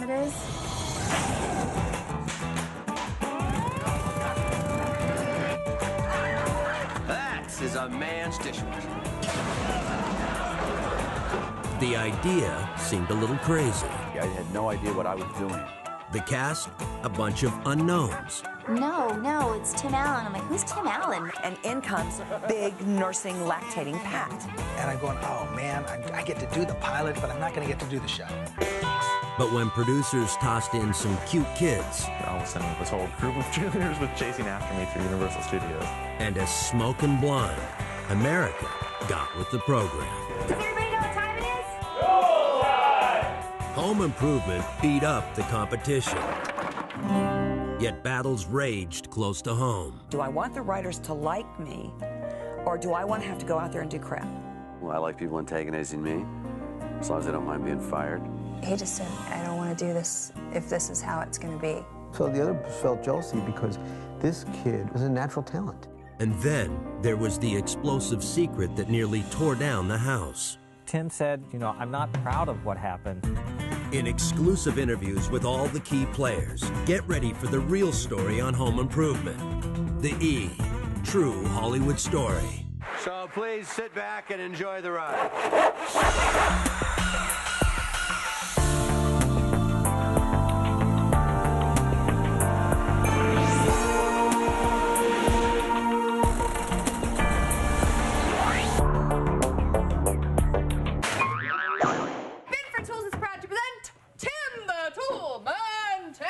time it is? That is a man's dishwasher. The idea seemed a little crazy. I had no idea what I was doing. The cast, a bunch of unknowns. No, it's Tim Allen. I'm like, who's Tim Allen? And in comes big nursing, lactating Pat. And I'm going, oh man, I get to do the pilot, but I'm not going to get to do the show. But when producers tossed in some cute kids all of a sudden, this whole group of cheerleaders was chasing after me through Universal Studios. and a smoking blonde, America got with the program. Does everybody know what time it is? Home Improvement beat up the competition. Yet battles raged close to home. Do I want the writers to like me, or do I want to have to go out there and do crap? Well, I like people antagonizing me, as long as they don't mind being fired. He just said, I don't want to do this if this is how it's going to be. So the others felt jealousy because this kid was a natural talent. And then there was the explosive secret that nearly tore down the house. Tim said, you know, I'm not proud of what happened. In exclusive interviews with all the key players, get ready for the real story on Home Improvement. The E, true Hollywood story. So please sit back and enjoy the ride. Binford Tools is proud to present Tim the Tool Man Taylor!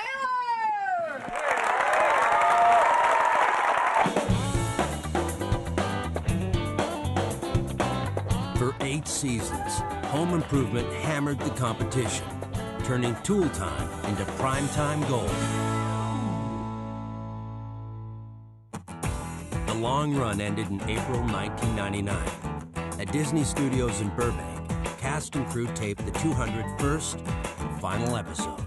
For 8 seasons, Home Improvement hammered the competition, turning tool time into primetime gold. The long run ended in April 1999. At Disney Studios in Burbank, cast and crew taped the 201st and final episode.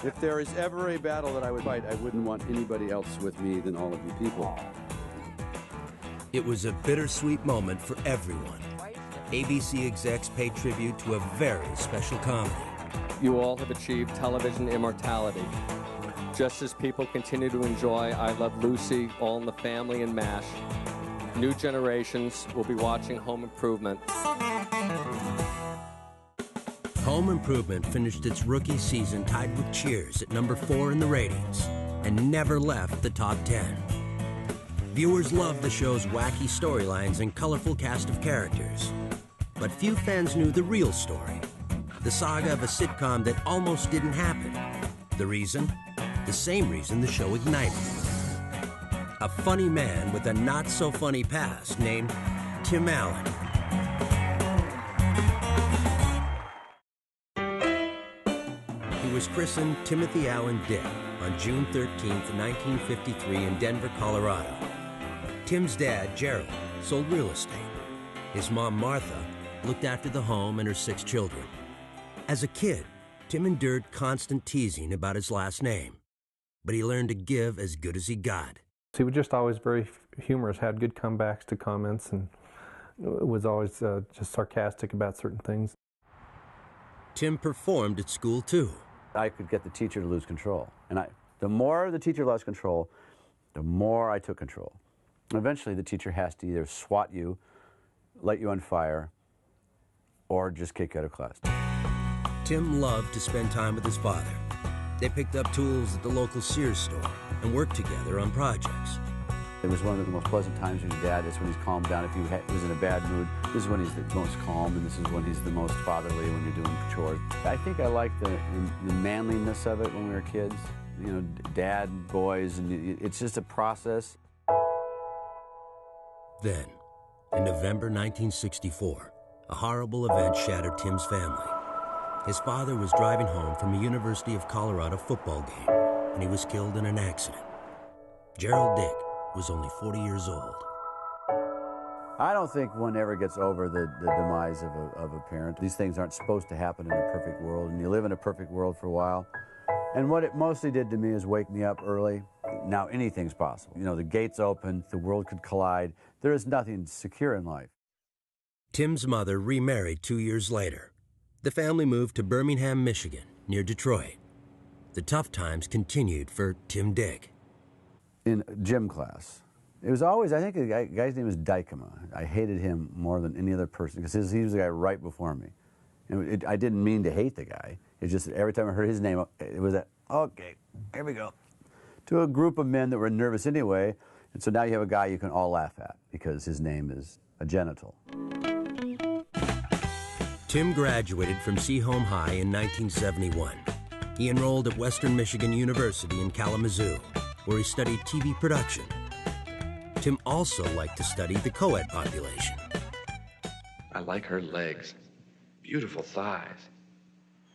If there is ever a battle that I would fight, I wouldn't want anybody else with me than all of you people. It was a bittersweet moment for everyone. ABC execs paid tribute to a very special comedy. You all have achieved television immortality. Just as people continue to enjoy I Love Lucy, All in the Family, and MASH, new generations will be watching Home Improvement. Home Improvement finished its rookie season tied with Cheers at number 4 in the ratings and never left the top 10. Viewers loved the show's wacky storylines and colorful cast of characters. But few fans knew the real story, the saga of a sitcom that almost didn't happen. The reason? The same reason the show ignited. A funny man with a not-so-funny past named Tim Allen. He was christened Timothy Allen Dick on June 13th, 1953 in Denver, Colorado. Tim's dad, Gerald, sold real estate. His mom, Martha, looked after the home and her 6 children. As a kid, Tim endured constant teasing about his last name, but he learned to give as good as he got. He was just always very humorous, had good comebacks to comments, and was always just sarcastic about certain things. Tim performed at school, too. I could get the teacher to lose control. And the more the teacher lost control, the more I took control. Eventually, the teacher has to either swat you, light you on fire, or just kick you out of class. Tim loved to spend time with his father. They picked up tools at the local Sears store and worked together on projects. It was one of the most pleasant times with your dad. It's when he's calmed down. If he was in a bad mood, this is when he's the most calm, and this is when he's the most fatherly when you're doing chores. I think I like the manliness of it when we were kids. You know, dad, boys, and it's just a process. Then, in November 1964, a horrible event shattered Tim's family. His father was driving home from a University of Colorado football game, and he was killed in an accident. Gerald Dick was only 40 years old. I don't think one ever gets over the demise of a parent. These things aren't supposed to happen in a perfect world, and you live in a perfect world for a while. And what it mostly did to me is wake me up early. Now anything's possible. You know, the gates open, the world could collide. There is nothing secure in life. Tim's mother remarried 2 years later. The family moved to Birmingham, Michigan, near Detroit. The tough times continued for Tim Dick. In gym class, it was always, I think the guy's name was Dykema. I hated him more than any other person because he was the guy right before me. And I didn't mean to hate the guy. It's just that every time I heard his name, it was that, okay, here we go. To a group of men that were nervous anyway, and so now you have a guy you can all laugh at because his name is a genital. Tim graduated from Seaholm High in 1971. He enrolled at Western Michigan University in Kalamazoo, where he studied TV production. Tim also liked to study the co-ed population. I like her legs. Beautiful thighs.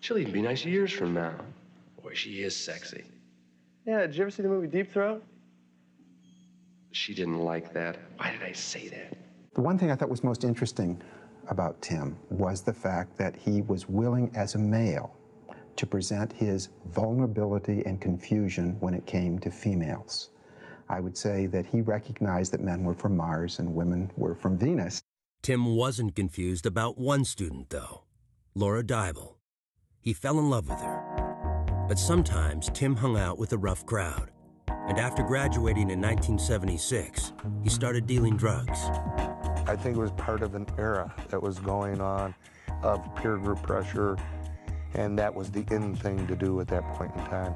She'll even be nice years from now. Boy, she is sexy. Yeah, did you ever see the movie Deep Throat? She didn't like that. Why did I say that? The one thing I thought was most interesting about Tim was the fact that he was willing as a male to present his vulnerability and confusion when it came to females. I would say that he recognized that men were from Mars and women were from Venus. Tim wasn't confused about one student, though, Laura Dybel. He fell in love with her. But sometimes Tim hung out with a rough crowd. And after graduating in 1976, he started dealing drugs. I think it was part of an era that was going on of peer group pressure, and that was the in thing to do at that point in time.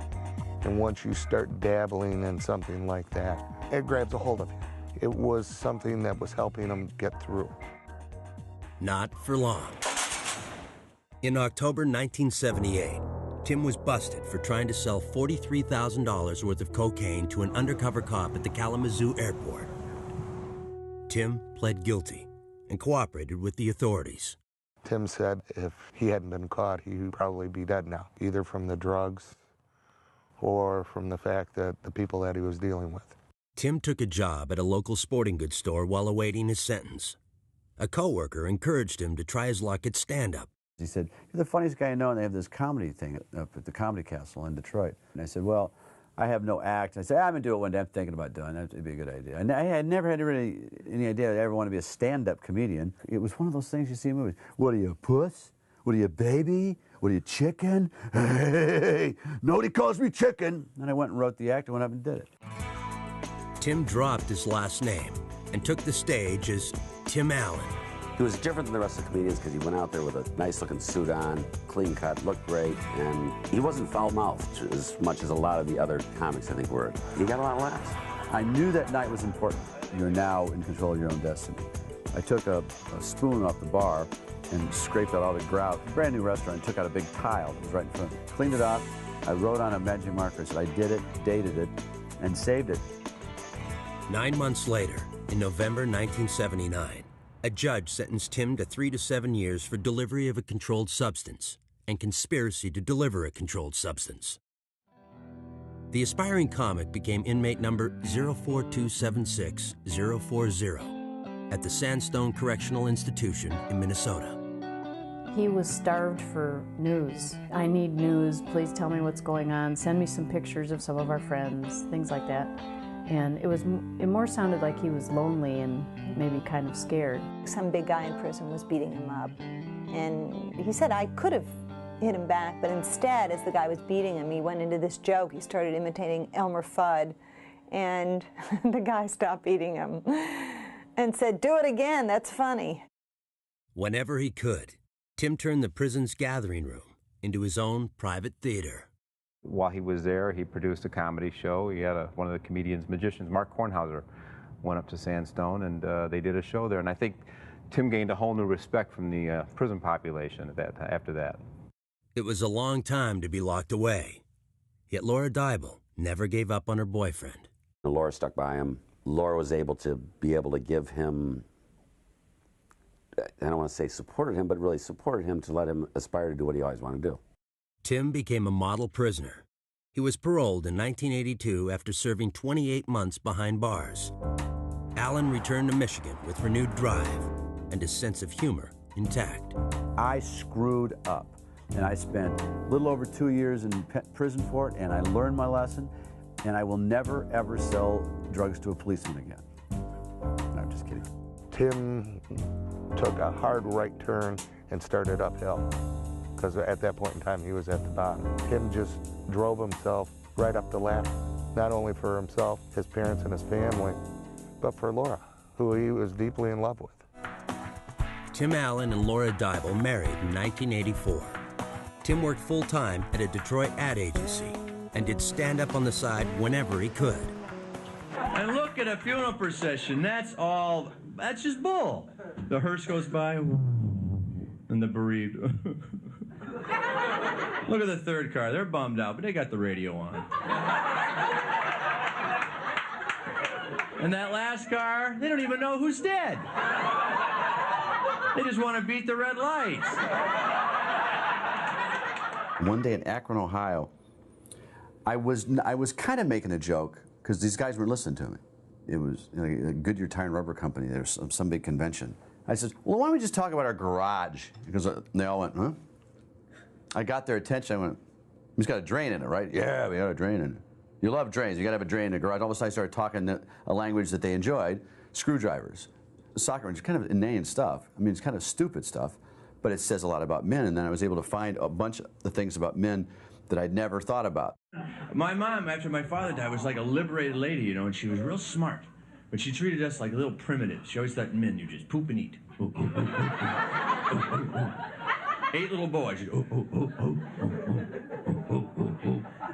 And once you start dabbling in something like that, it grabs a hold of you. It was something that was helping him get through. Not for long. In October 1978, Tim was busted for trying to sell $43,000 worth of cocaine to an undercover cop at the Kalamazoo airport. Tim pled guilty and cooperated with the authorities. Tim said if he hadn't been caught, he'd probably be dead now, either from the drugs or from the fact that the people that he was dealing with. Tim took a job at a local sporting goods store while awaiting his sentence. A coworker encouraged him to try his luck at stand-up. He said, "You're the funniest guy I know, and they have this comedy thing up at the Comedy Castle in Detroit." And I said, "Well, I have no act." And I said, "I'm going to do it one day. I'm thinking about doing it. It'd be a good idea." And I had never had really any idea I'd ever want to be a stand-up comedian. It was one of those things you see in movies. What are you, a puss? What are you, a baby? What are you, chicken? Hey, nobody calls me chicken. And I went and wrote the act and went up and did it. Tim dropped his last name and took the stage as Tim Allen. He was different than the rest of the comedians because he went out there with a nice-looking suit on, clean cut, looked great, and he wasn't foul-mouthed as much as a lot of the other comics, I think, were. He got a lot of laughs. I knew that night was important. You're now in control of your own destiny. I took a spoon off the bar and scraped out all the grout. Brand new restaurant, took out a big tile that was right in front of me. Cleaned it off. I wrote on a magic marker, I said I did it, dated it, and saved it. 9 months later, in November 1979, a judge sentenced Tim to 3 to 7 years for delivery of a controlled substance and conspiracy to deliver a controlled substance. The aspiring comic became inmate number 04276040 at the Sandstone Correctional Institution in Minnesota. He was starved for news. I need news. Please tell me what's going on. Send me some pictures of some of our friends, things like that. And it more sounded like he was lonely and maybe kind of scared. Some big guy in prison was beating him up. And he said, I could have hit him back, but instead, as the guy was beating him, he went into this joke. He started imitating Elmer Fudd, and the guy stopped beating him and said, do it again, that's funny. Whenever he could, Tim turned the prison's gathering room into his own private theater. While he was there, he produced a comedy show. He had one of the comedians, magicians, Mark Kornhauser, went up to Sandstone, and they did a show there. And I think Tim gained a whole new respect from the prison population after that. It was a long time to be locked away. Yet Laura Dybel never gave up on her boyfriend. Laura stuck by him. Laura was able to give him, I don't want to say supported him, but really supported him to let him aspire to do what he always wanted to do. Tim became a model prisoner. He was paroled in 1982 after serving 28 months behind bars. Allen returned to Michigan with renewed drive and his sense of humor intact. I screwed up, and I spent a little over 2 years in prison for it, and I learned my lesson, and I will never, ever sell drugs to a policeman again. No, I'm just kidding. Tim took a hard right turn and started uphill. because at that point in time he was at the bottom. Tim just drove himself right up the ladder, not only for himself, his parents, and his family, but for Laura, who he was deeply in love with. Tim Allen and Laura Dybel married in 1984. Tim worked full-time at a Detroit ad agency and did stand-up on the side whenever he could. And look at a funeral procession. That's just bull. The hearse goes by, and the bereaved. Look at the third car. They're bummed out, but they got the radio on. And that last car, they don't even know who's dead. They just want to beat the red lights. One day in Akron, Ohio, I was kind of making a joke because these guys were listening to me. It was a Goodyear Tire and Rubber Company. There was some big convention. I said, well, why don't we just talk about our garage? Because they all went, huh? I got their attention. I went, it's got a drain in it, right? Yeah, we got a drain in it. You love drains. You got to have a drain in the garage. All of a sudden, I started talking a language that they enjoyed, screwdrivers, soccer, and kind of inane stuff. I mean, it's kind of stupid stuff, but it says a lot about men. And then I was able to find a bunch of the things about men that I'd never thought about. My mom, after my father died, was like a liberated lady, you know, and she was real smart. But she treated us like little primitives. She always thought men, you just poop and eat. 8 little boys.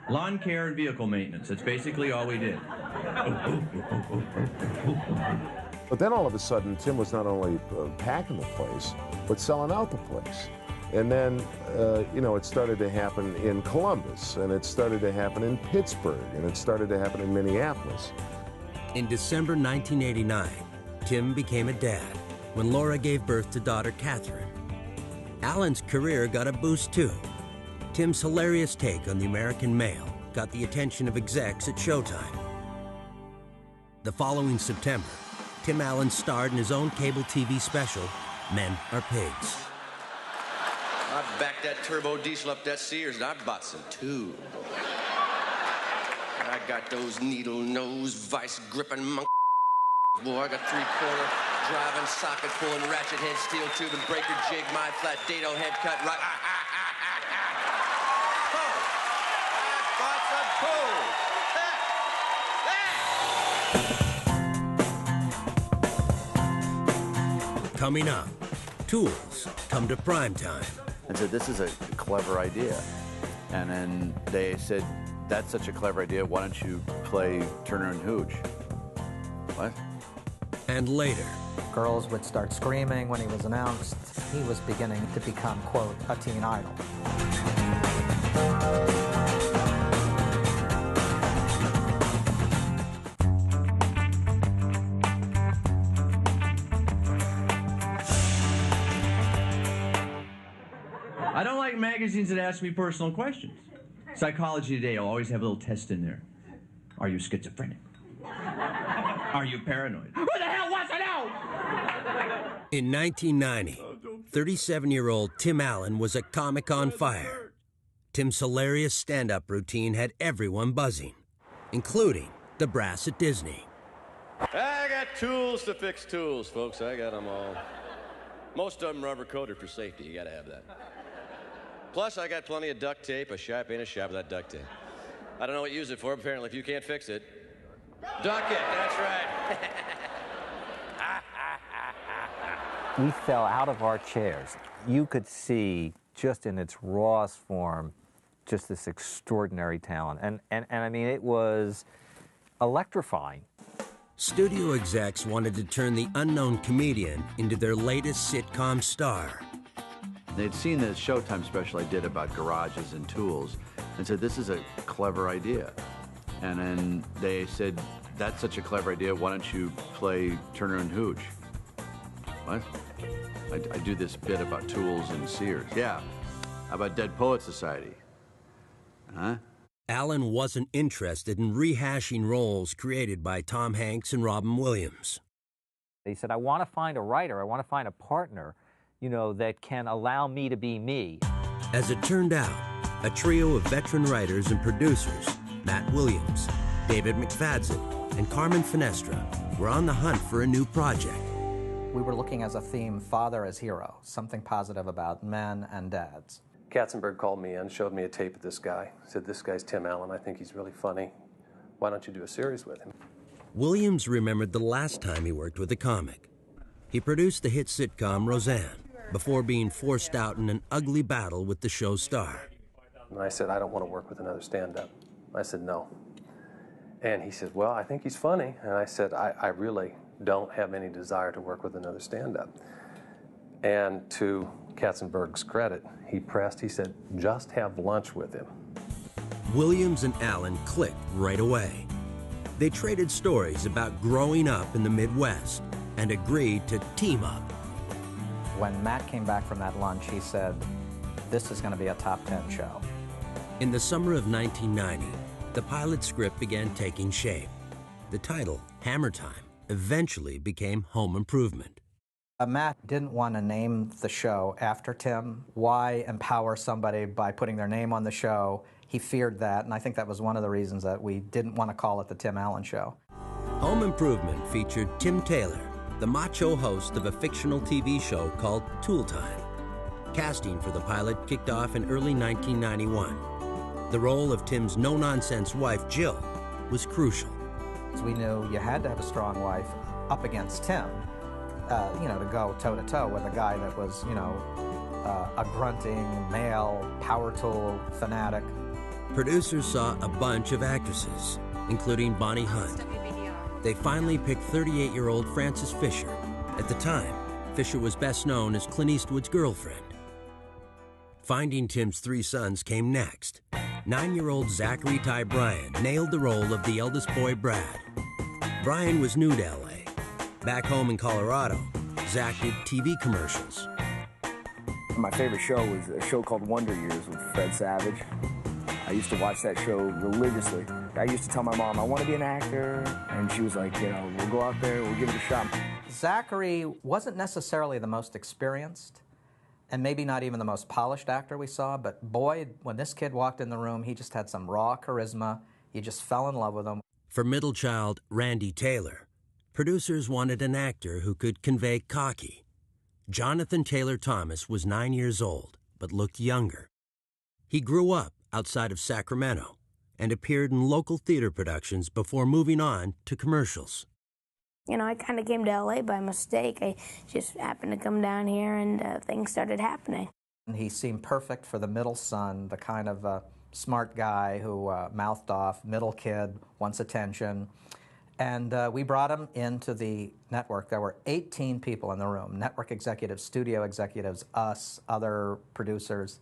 Lawn care and vehicle maintenance. That's basically all we did. But then all of a sudden, Tim was not only packing the place, but selling out the place. And then, you know, it started to happen in Columbus, and it started to happen in Pittsburgh, and it started to happen in Minneapolis. In December 1989, Tim became a dad when Laura gave birth to daughter Catherine. Alan's career got a boost too. Tim's hilarious take on the American male got the attention of execs at Showtime. The following September, Tim Allen starred in his own cable TV special, Men Are Pigs. I backed that turbo diesel up that Sears and I bought some too. I got those needle nose, vice gripping monk. Boy, I got 3/4 driving, socket pulling, ratchet head, steel tube, and breaker jig, my flat dado head cut right. Coming up, Tools come to primetime. And said, this is a clever idea. And then they said, that's such a clever idea, why don't you play Turner and Hooch? What? And later, girls would start screaming when he was announced. He was beginning to become, quote, a teen idol. I don't like magazines that ask me personal questions. Psychology Today will always have a little test in there. Are you schizophrenic? Are you paranoid? Who the hell wants to know? In 1990, 37-year-old Tim Allen was a comic on fire. Tim's hilarious stand-up routine had everyone buzzing, including the brass at Disney. I got tools to fix tools, folks. I got them all. Most of them rubber-coated for safety. You got to have that. Plus, I got plenty of duct tape. A shop ain't a shop without duct tape. I don't know what you use it for, but apparently if you can't fix it, duck it, that's right. We fell out of our chairs. You could see, just in its rawest form, just this extraordinary talent. And I mean, it was electrifying. Studio execs wanted to turn the unknown comedian into their latest sitcom star. They'd seen the Showtime special I did about garages and tools and said, this is a clever idea. And then they said, that's such a clever idea, why don't you play Turner and Hooch? What? I do this bit about tools and Sears. Yeah. How about Dead Poets Society? Huh? Allen wasn't interested in rehashing roles created by Tom Hanks and Robin Williams. He said, I want to find a writer, I want to find a partner, you know, that can allow me to be me. As it turned out, a trio of veteran writers and producers, Matt Williams, David McFadden, and Carmen Finestra, were on the hunt for a new project. We were looking as a theme, father as hero, something positive about men and dads. Katzenberg called me and showed me a tape of this guy. Said, "This guy's Tim Allen. I think he's really funny. Why don't you do a series with him?" Williams remembered the last time he worked with a comic. He produced the hit sitcom Roseanne before being forced out in an ugly battle with the show's star. And I said, "I don't want to work with another stand-up." I said, "No." And he said, "Well, I think he's funny." And I said, I really don't have any desire to work with another stand-up. And to Katzenberg's credit, he pressed, he said, "Just have lunch with him." Williams and Allen clicked right away. They traded stories about growing up in the Midwest and agreed to team up. When Matt came back from that lunch, he said, "This is going to be a top 10 show." In the summer of 1990, the pilot script began taking shape. The title, Hammer Time, eventually became Home Improvement. Matt didn't want to name the show after Tim. Why empower somebody by putting their name on the show? He feared that, and I think that was one of the reasons that we didn't want to call it the Tim Allen Show. Home Improvement featured Tim Taylor, the macho host of a fictional TV show called Tool Time. Casting for the pilot kicked off in early 1991. The role of Tim's no-nonsense wife, Jill, was crucial. So we knew you had to have a strong wife up against Tim, to go toe-to-toe with a guy that was, a grunting, male, power tool fanatic. Producers saw a bunch of actresses, including Bonnie Hunt. They finally picked 38-year-old Frances Fisher. At the time, Fisher was best known as Clint Eastwood's girlfriend. Finding Tim's 3 sons came next. 9-year-old Zachary Ty Bryan nailed the role of the eldest boy, Brad. Bryan was new to L.A. Back home in Colorado, Zach did TV commercials. My favorite show was a show called Wonder Years with Fred Savage. I used to watch that show religiously. I used to tell my mom, I want to be an actor, and she was like, we'll go out there, we'll give it a shot. Zachary wasn't necessarily the most experienced, and maybe not even the most polished actor we saw, but boy, when this kid walked in the room, he just had some raw charisma. You just fell in love with him. For middle child Randy Taylor, producers wanted an actor who could convey cocky. Jonathan Taylor Thomas was 9 years old, but looked younger. He grew up outside of Sacramento and appeared in local theater productions before moving on to commercials. I kind of came to L.A. by mistake. I just happened to come down here and things started happening. He seemed perfect for the middle son, the kind of smart guy who mouthed off, middle kid, wants attention. And we brought him into the network. There were 18 people in the room, network executives, studio executives, us, other producers.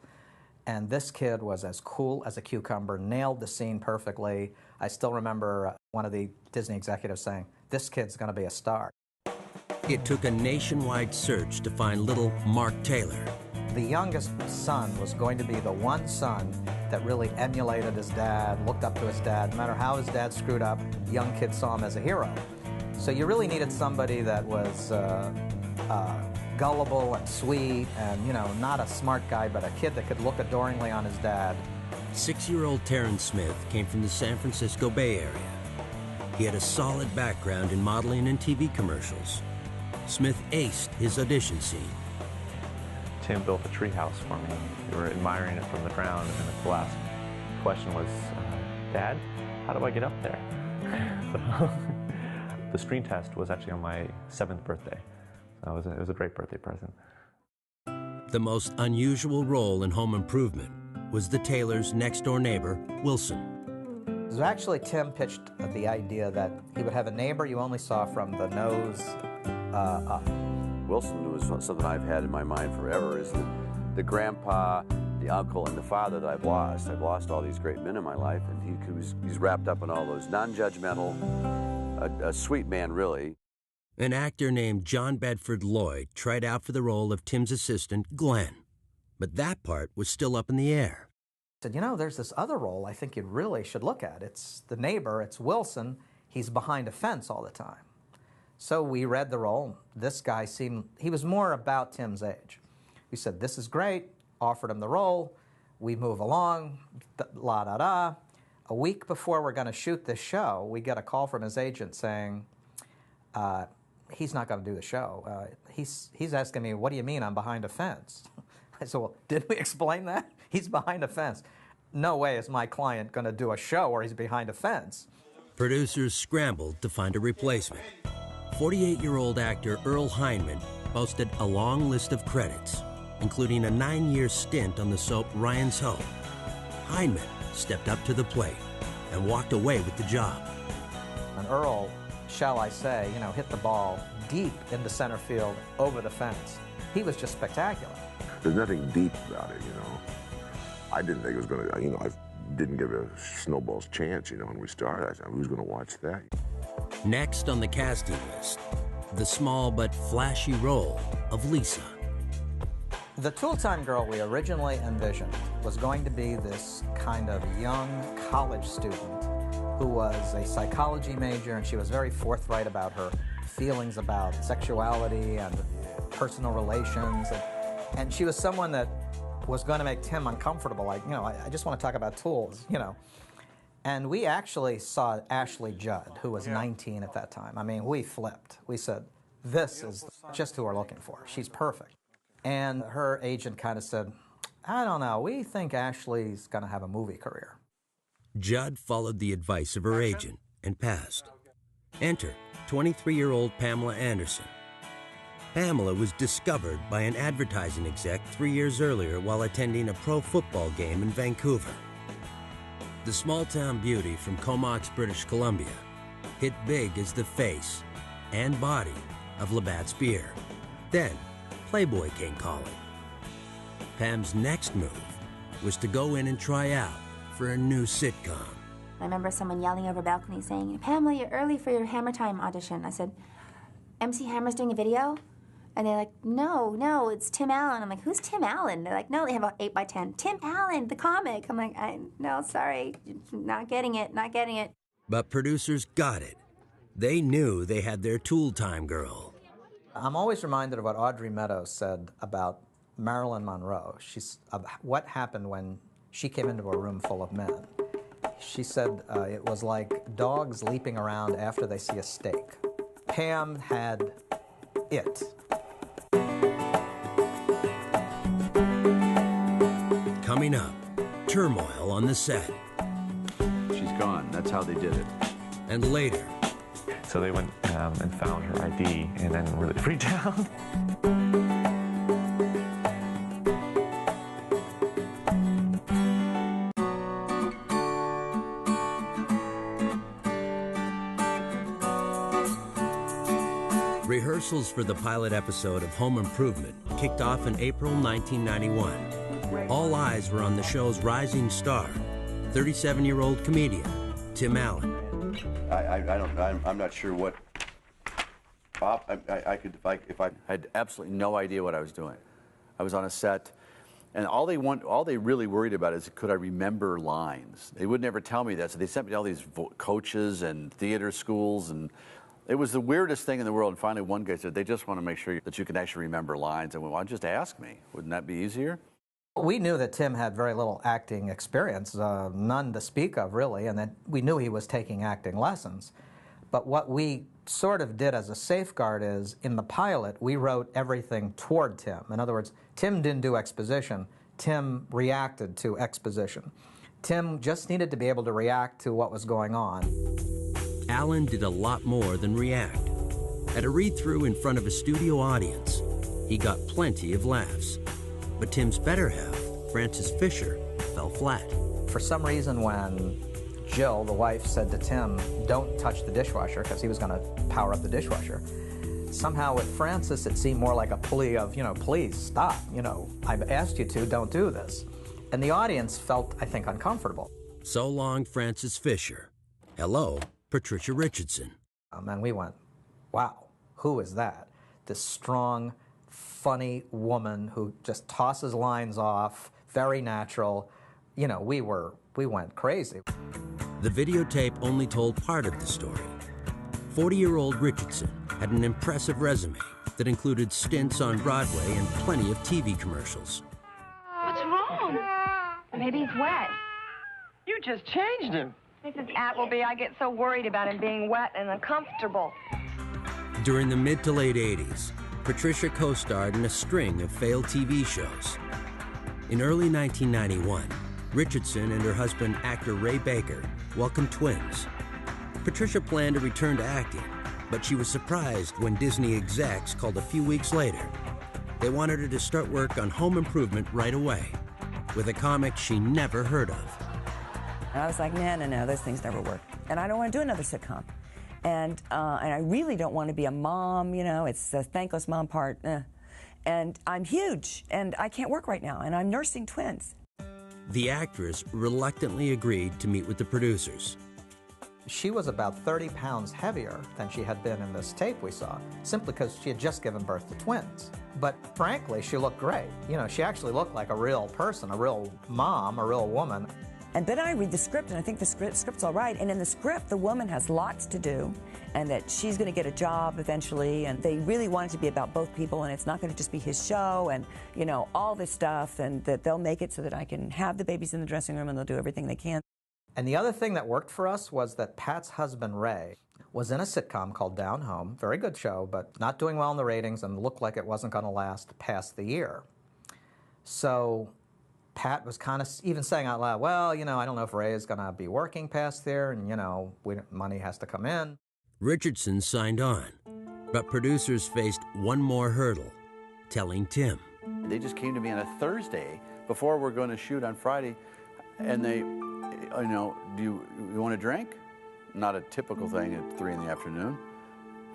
And this kid was as cool as a cucumber, nailed the scene perfectly. I still remember one of the Disney executives saying, "This kid's going to be a star." It took a nationwide search to find little Mark Taylor. The youngest son was going to be the one son that really emulated his dad, looked up to his dad. No matter how his dad screwed up, the young kid saw him as a hero. So you really needed somebody that was gullible and sweet and, not a smart guy, but a kid that could look adoringly on his dad. 6-year-old Terrence Smith came from the San Francisco Bay Area. He had a solid background in modeling and TV commercials. Smith aced his audition scene. Tim built a treehouse for me. We were admiring it from the ground, and the last question was, Dad, how do I get up there? The screen test was actually on my 7th birthday. So it was a great birthday present. The most unusual role in Home Improvement was the Taylor's next-door neighbor, Wilson. It was actually Tim pitched the idea that he would have a neighbor you only saw from the nose up. Wilson was something I've had in my mind forever, is the grandpa, the uncle, and the father that I've lost. I've lost all these great men in my life, and he's wrapped up in all those, non-judgmental, a sweet man, really. An actor named John Bedford Lloyd tried out for the role of Tim's assistant, Glenn. But that part was still up in the air. I said, there's this other role I think you really should look at. It's the neighbor, it's Wilson. He's behind a fence all the time. So we read the role. This guy he was more about Tim's age. We said, this is great, offered him the role. We move along, la-da-da. A week before we're going to shoot this show, we get a call from his agent saying, he's not going to do the show. He's asking me, what do you mean I'm behind a fence? I said, well, did we explain that? He's behind a fence. No way is my client going to do a show where he's behind a fence. Producers scrambled to find a replacement. 48-year-old actor Earl Hindman boasted a long list of credits, including a 9-year stint on the soap Ryan's Hope. Hindman stepped up to the plate and walked away with the job. And Earl, shall I say, hit the ball deep into center field over the fence. He was just spectacular. There's nothing deep about it, I didn't think it was going to, I didn't give a Snowball's chance, when we started. I thought, who's going to watch that? Next on the casting list, the small but flashy role of Lisa. The Tool Time Girl we originally envisioned was going to be this kind of young college student who was a psychology major, and she was very forthright about her feelings about sexuality and personal relations. And she was someone that was going to make Tim uncomfortable. Like, I just want to talk about tools, And we actually saw Ashley Judd, who was 19 at that time. I mean, we flipped. We said, this is just who we're looking for. She's perfect. And her agent kind of said, I don't know, we think Ashley's going to have a movie career. Judd followed the advice of her agent and passed. Enter 23-year-old Pamela Anderson. Pamela was discovered by an advertising exec 3 years earlier while attending a pro football game in Vancouver. The small-town beauty from Comox, British Columbia, hit big as the face and body of Labatt's Beer. Then, Playboy came calling. Pam's next move was to go in and try out for a new sitcom. I remember someone yelling over a balcony saying, Pamela, you're early for your Hammer Time audition. I said, MC Hammer's doing a video? And they're like, no, it's Tim Allen. I'm like, who's Tim Allen? They're like, no, they have an 8x10. Tim Allen, the comic. I'm like, no, sorry, not getting it. But producers got it. They knew they had their Tool Time Girl. I'm always reminded of what Audrey Meadows said about Marilyn Monroe. What happened when she came into a room full of men. She said it was like dogs leaping around after they see a steak. Pam had it. Coming up, turmoil on the set. She's gone. That's how they did it. And later. So they went and found her ID and then really freaked out. Rehearsals for the pilot episode of Home Improvement kicked off in April 1991. All eyes were on the show's rising star, 37-year-old comedian Tim Allen. I'm not sure what. Bob, I had absolutely no idea what I was doing. I was on a set, and all they really worried about is could I remember lines. They would never tell me that, so they sent me to all these coaches and theater schools, and it was the weirdest thing in the world. And finally, one guy said, "They just want to make sure that you can actually remember lines." And well, just ask me. Wouldn't that be easier? We knew that Tim had very little acting experience, none to speak of, really, and that we knew he was taking acting lessons. But what we sort of did as a safeguard is, in the pilot, we wrote everything toward Tim. In other words, Tim didn't do exposition. Tim reacted to exposition. Tim just needed to be able to react to what was going on. Allen did a lot more than react. At a read-through in front of a studio audience, he got plenty of laughs. But Tim's better half, Frances Fisher, fell flat. For some reason, when Jill, the wife, said to Tim, don't touch the dishwasher, because he was going to power up the dishwasher, somehow with Frances it seemed more like a plea of, please stop, I've asked you to, don't do this. And the audience felt, I think, uncomfortable. So long, Frances Fisher. Hello, Patricia Richardson. And we went, wow, who is that? This strong, funny woman who just tosses lines off, very natural. We went crazy. The videotape only told part of the story. 40-year-old Richardson had an impressive resume that included stints on Broadway and plenty of TV commercials. What's wrong? Maybe he's wet. You just changed him. Mrs. Appleby, I get so worried about him being wet and uncomfortable. During the mid to late 80s, Patricia co-starred in a string of failed TV shows. In early 1991, Richardson and her husband, actor Ray Baker, welcomed twins. Patricia planned to return to acting, but she was surprised when Disney execs called a few weeks later. They wanted her to start work on Home Improvement right away, with a comic she never heard of. And I was like, no, those things never work. And I don't want to do another sitcom. And I really don't want to be a mom, you know, it's the thankless mom part. And I'm huge, and I can't work right now, and I'm nursing twins. The actress reluctantly agreed to meet with the producers. She was about 30 pounds heavier than she had been in this tape we saw, simply because she had just given birth to twins. But frankly, she looked great. You know, she actually looked like a real person, a real mom, a real woman. And then I read the script, and I think the script's all right. And in the script, the woman has lots to do, and that she's going to get a job eventually. And they really want it to be about both people, and it's not going to just be his show, and you know, all this stuff, and that they'll make it so that I can have the babies in the dressing room, and they'll do everything they can. And the other thing that worked for us was that Pat's husband, Ray, was in a sitcom called Down Home. Very good show, but not doing well in the ratings and looked like it wasn't going to last past the year. So Pat was kind of even saying out loud, well, you know, I don't know if Ray is going to be working past there, and, you know, money has to come in. Richardson signed on, but producers faced one more hurdle, telling Tim. They just came to me on a Thursday before we're going to shoot on Friday, and they, you know, do you want a drink? Not a typical thing at 3 in the afternoon.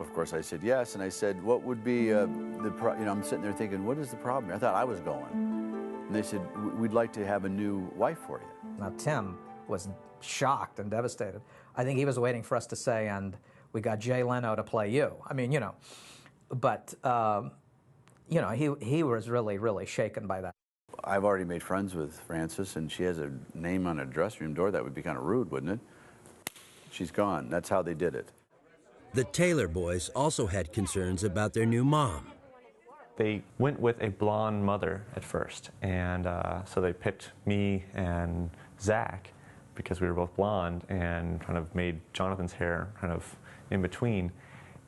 Of course, I said yes, and I said, what would be you know, I'm sitting there thinking, what is the problem? I thought I was going. And they said, we'd like to have a new wife for you. Now, Tim was shocked and devastated. I think he was waiting for us to say, and we got Jay Leno to play you. I mean, you know, but, you know, he was really, really shaken by that. I've already made friends with Frances, and she has a name on a dressing room door. That would be kind of rude, wouldn't it? She's gone. That's how they did it. The Taylor boys also had concerns about their new mom. They went with a blonde mother at first, and so they picked me and Zach because we were both blonde, and kind of made Jonathan's hair kind of in between.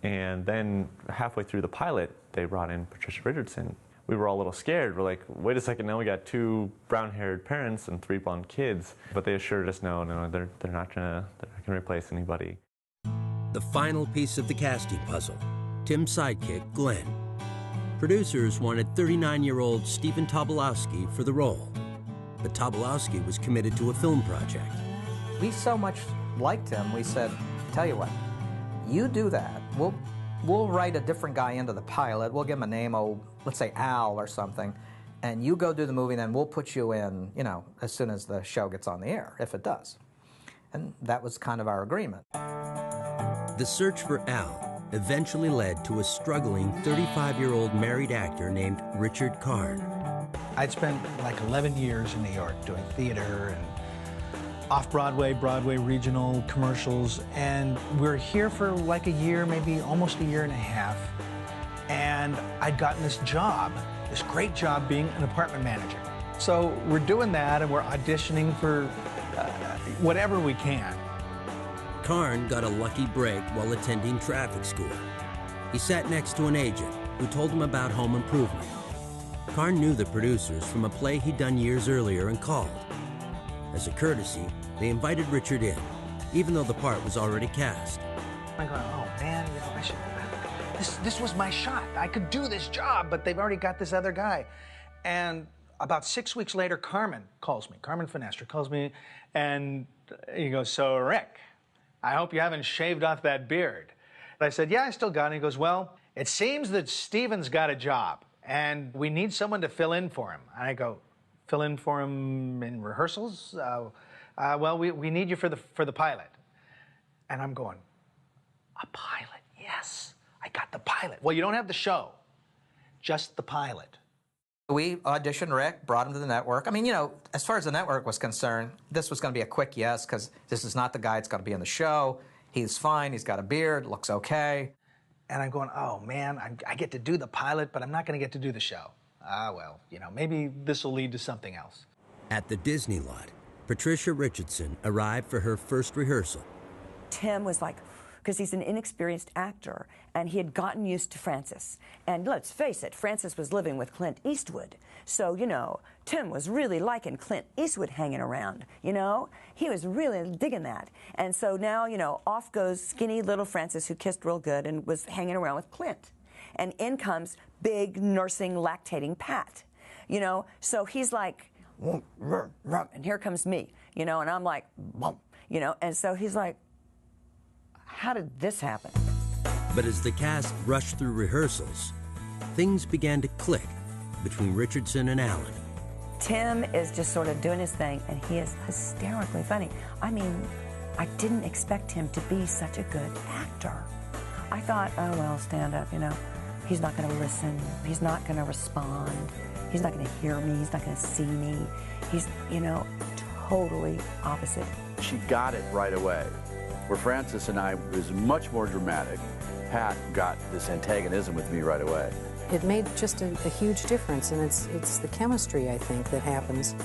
And then halfway through the pilot, they brought in Patricia Richardson. We were all a little scared. We're like, wait a second, now we got 2 brown-haired parents and 3 blonde kids. But they assured us, no, they're not gonna replace anybody. The final piece of the casting puzzle, Tim's sidekick, Glenn. Producers wanted 39-year-old Stephen Tobolowsky for the role, but Tobolowsky was committed to a film project. We so much liked him, we said, tell you what, you do that. We'll write a different guy into the pilot. We'll give him a name, let's say Al or something, and you go do the movie, and then we'll put you in, you know, as soon as the show gets on the air, if it does. And that was kind of our agreement. The search for Al eventually led to a struggling 35-year-old married actor named Richard Karn. I'd spent like 11 years in New York doing theater and off-Broadway, Broadway regional commercials, and we were here for like a year, maybe almost a year and a half, and I'd gotten this job, this great job being an apartment manager. So we're doing that, and we're auditioning for whatever we can. Karn got a lucky break while attending traffic school. He sat next to an agent who told him about Home Improvement. Karn knew the producers from a play he'd done years earlier and called. As a courtesy, they invited Richard in, even though the part was already cast. I'm going, oh man, you know, this was my shot. I could do this job, but they've already got this other guy. And about 6 weeks later, Carmen calls me. Carmen Finestra calls me, and he goes, so Rick, I hope you haven't shaved off that beard. And I said, yeah, I still got it. He goes, well, it seems that Steven's got a job, and we need someone to fill in for him. And I go, fill in for him in rehearsals? Well, we need you for the pilot. And I'm going, a pilot? Yes, I got the pilot. Well, you don't have the show, just the pilot. We auditioned Rick, brought him to the network. I mean, you know, as far as the network was concerned, this was going to be a quick yes, because this is not the guy that's going to be in the show. He's fine, he's got a beard, looks okay. And I'm going, oh man, I get to do the pilot, but I'm not going to get to do the show. Well, you know, maybe this will lead to something else. At the Disney lot, Patricia Richardson arrived for her first rehearsal. Tim was like, because he's an inexperienced actor, and he had gotten used to Francis. And let's face it, Francis was living with Clint Eastwood. So, you know, Tim was really liking Clint Eastwood hanging around, you know? He was really digging that. And so now, you know, off goes skinny little Francis, who kissed real good and was hanging around with Clint. And in comes big, nursing, lactating Pat, you know? So he's like, and here comes me, you know, and I'm like, you know, and so he's like, how did this happen? But as the cast rushed through rehearsals, things began to click between Richardson and Allen. Tim is just sort of doing his thing, and he is hysterically funny. I mean, I didn't expect him to be such a good actor. I thought, oh, well, stand up, you know. He's not going to listen. He's not going to respond. He's not going to hear me. He's not going to see me. He's, you know, totally opposite. She got it right away. Where Francis and I was much more dramatic, Pat got this antagonism with me right away. It made just a huge difference, and it's the chemistry, I think, that happens.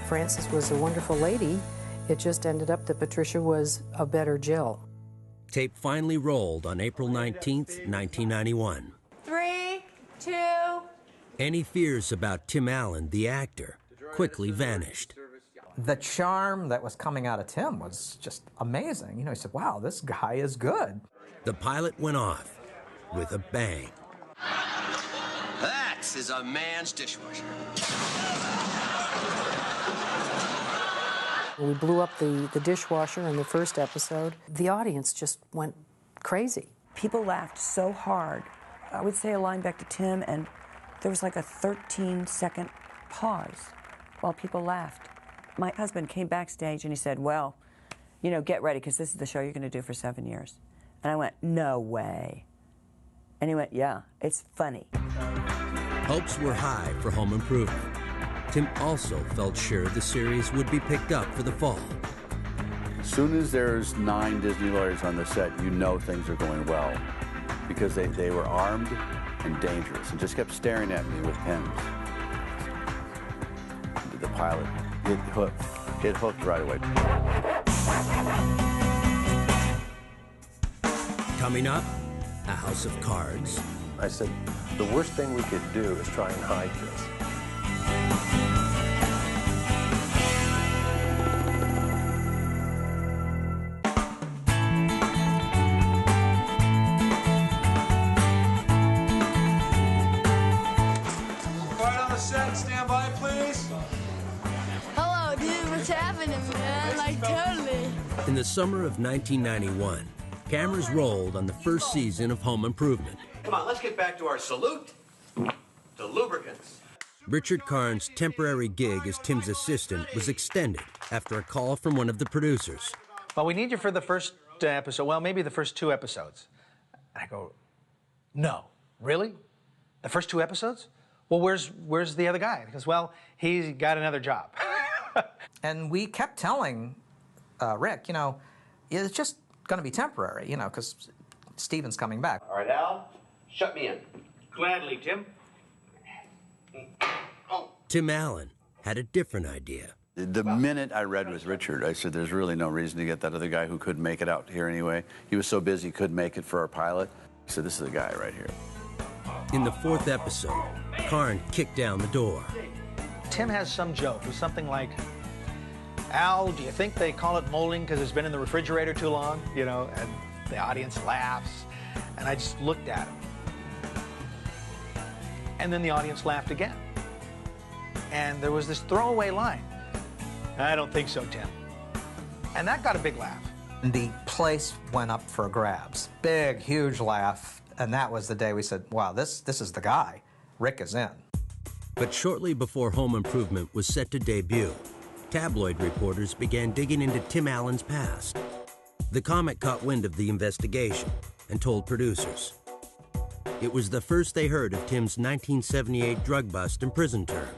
Frances was a wonderful lady. It just ended up that Patricia was a better Jill. Tape finally rolled on April 19th, 1991. 3, 2. Any fears about Tim Allen, the actor, quickly vanished. The charm that was coming out of Tim was just amazing. You know, he said, wow, this guy is good. The pilot went off with a bang. That is a man's dishwasher. We blew up the dishwasher in the first episode. The audience just went crazy. People laughed so hard. I would say a line back to Tim, and there was like a 13-second pause while people laughed. My husband came backstage and he said, well, you know, get ready, because this is the show you're going to do for 7 years. And I went, no way. And he went, yeah, it's funny. Hopes were high for Home Improvement. Tim also felt sure the series would be picked up for the fall. As soon as there's 9 Disney lawyers on the set, you know things are going well, because they were armed and dangerous and just kept staring at me with pens. The pilot hit hooked right away. Coming up, A House of Cards. I said, the worst thing we could do is try and hide this. Quiet on the set, stand by, please. Hello, dude, what's happening, man? Like, totally. In the summer of 1991, cameras rolled on the first season of Home Improvement. Come on, let's get back to our salute to lubricants. Richard Karn's temporary gig as Tim's assistant was extended after a call from one of the producers. Well, we need you for the first episode. Well, maybe the first 2 episodes. And I go, no, really? The first 2 episodes? Well, where's the other guy? He goes, well, he's got another job. And we kept telling Rick, you know, it's just going to be temporary, you know, because Steven's coming back. All right, Al, shut me in. Gladly, Tim. Tim Allen had a different idea. The minute I read with Richard, I said, there's really no reason to get that other guy who couldn't make it out here anyway. He was so busy, he couldn't make it for our pilot. He said, this is the guy right here. In the 4th episode, Karn kicked down the door. Tim has some joke. It was something like, Al, do you think they call it molding because it's been in the refrigerator too long? You know, and the audience laughs. And I just looked at him. And then the audience laughed again. And there was this throwaway line. I don't think so, Tim. And that got a big laugh. The place went up for grabs. Big, huge laugh. And that was the day we said, wow, this is the guy. Rick is in. But shortly before Home Improvement was set to debut, tabloid reporters began digging into Tim Allen's past. The Comic caught wind of the investigation and told producers. It was the first they heard of Tim's 1978 drug bust and prison term.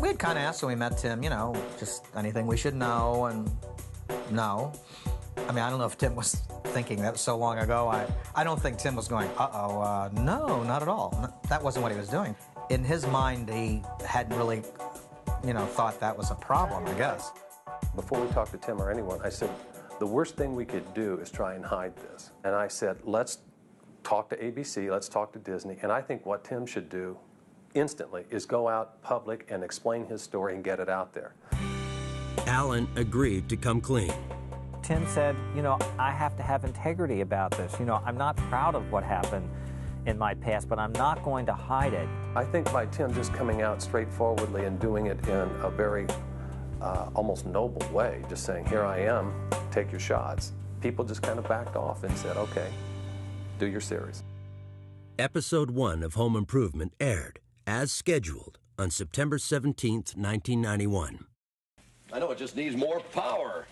We had kind of asked when we met Tim, you know, just anything we should know, and no. I mean, I don't know if Tim was thinking that was so long ago. I don't think Tim was going, no, not at all. That wasn't what he was doing. In his mind, he hadn't really, you know, thought that was a problem, I guess. Before we talked to Tim or anyone, I said, the worst thing we could do is try and hide this. And I said, let's talk to ABC, let's talk to Disney, and I think what Tim should do instantly is go out public and explain his story and get it out there. Alan agreed to come clean. Tim said, you know, I have to have integrity about this. You know, I'm not proud of what happened in my past, but I'm not going to hide it. I think by Tim just coming out straightforwardly and doing it in a very almost noble way, just saying, here I am, take your shots, people just kind of backed off and said, okay, do your series. Episode 1 of Home Improvement aired, as scheduled, on September 17th, 1991. I know it just needs more power.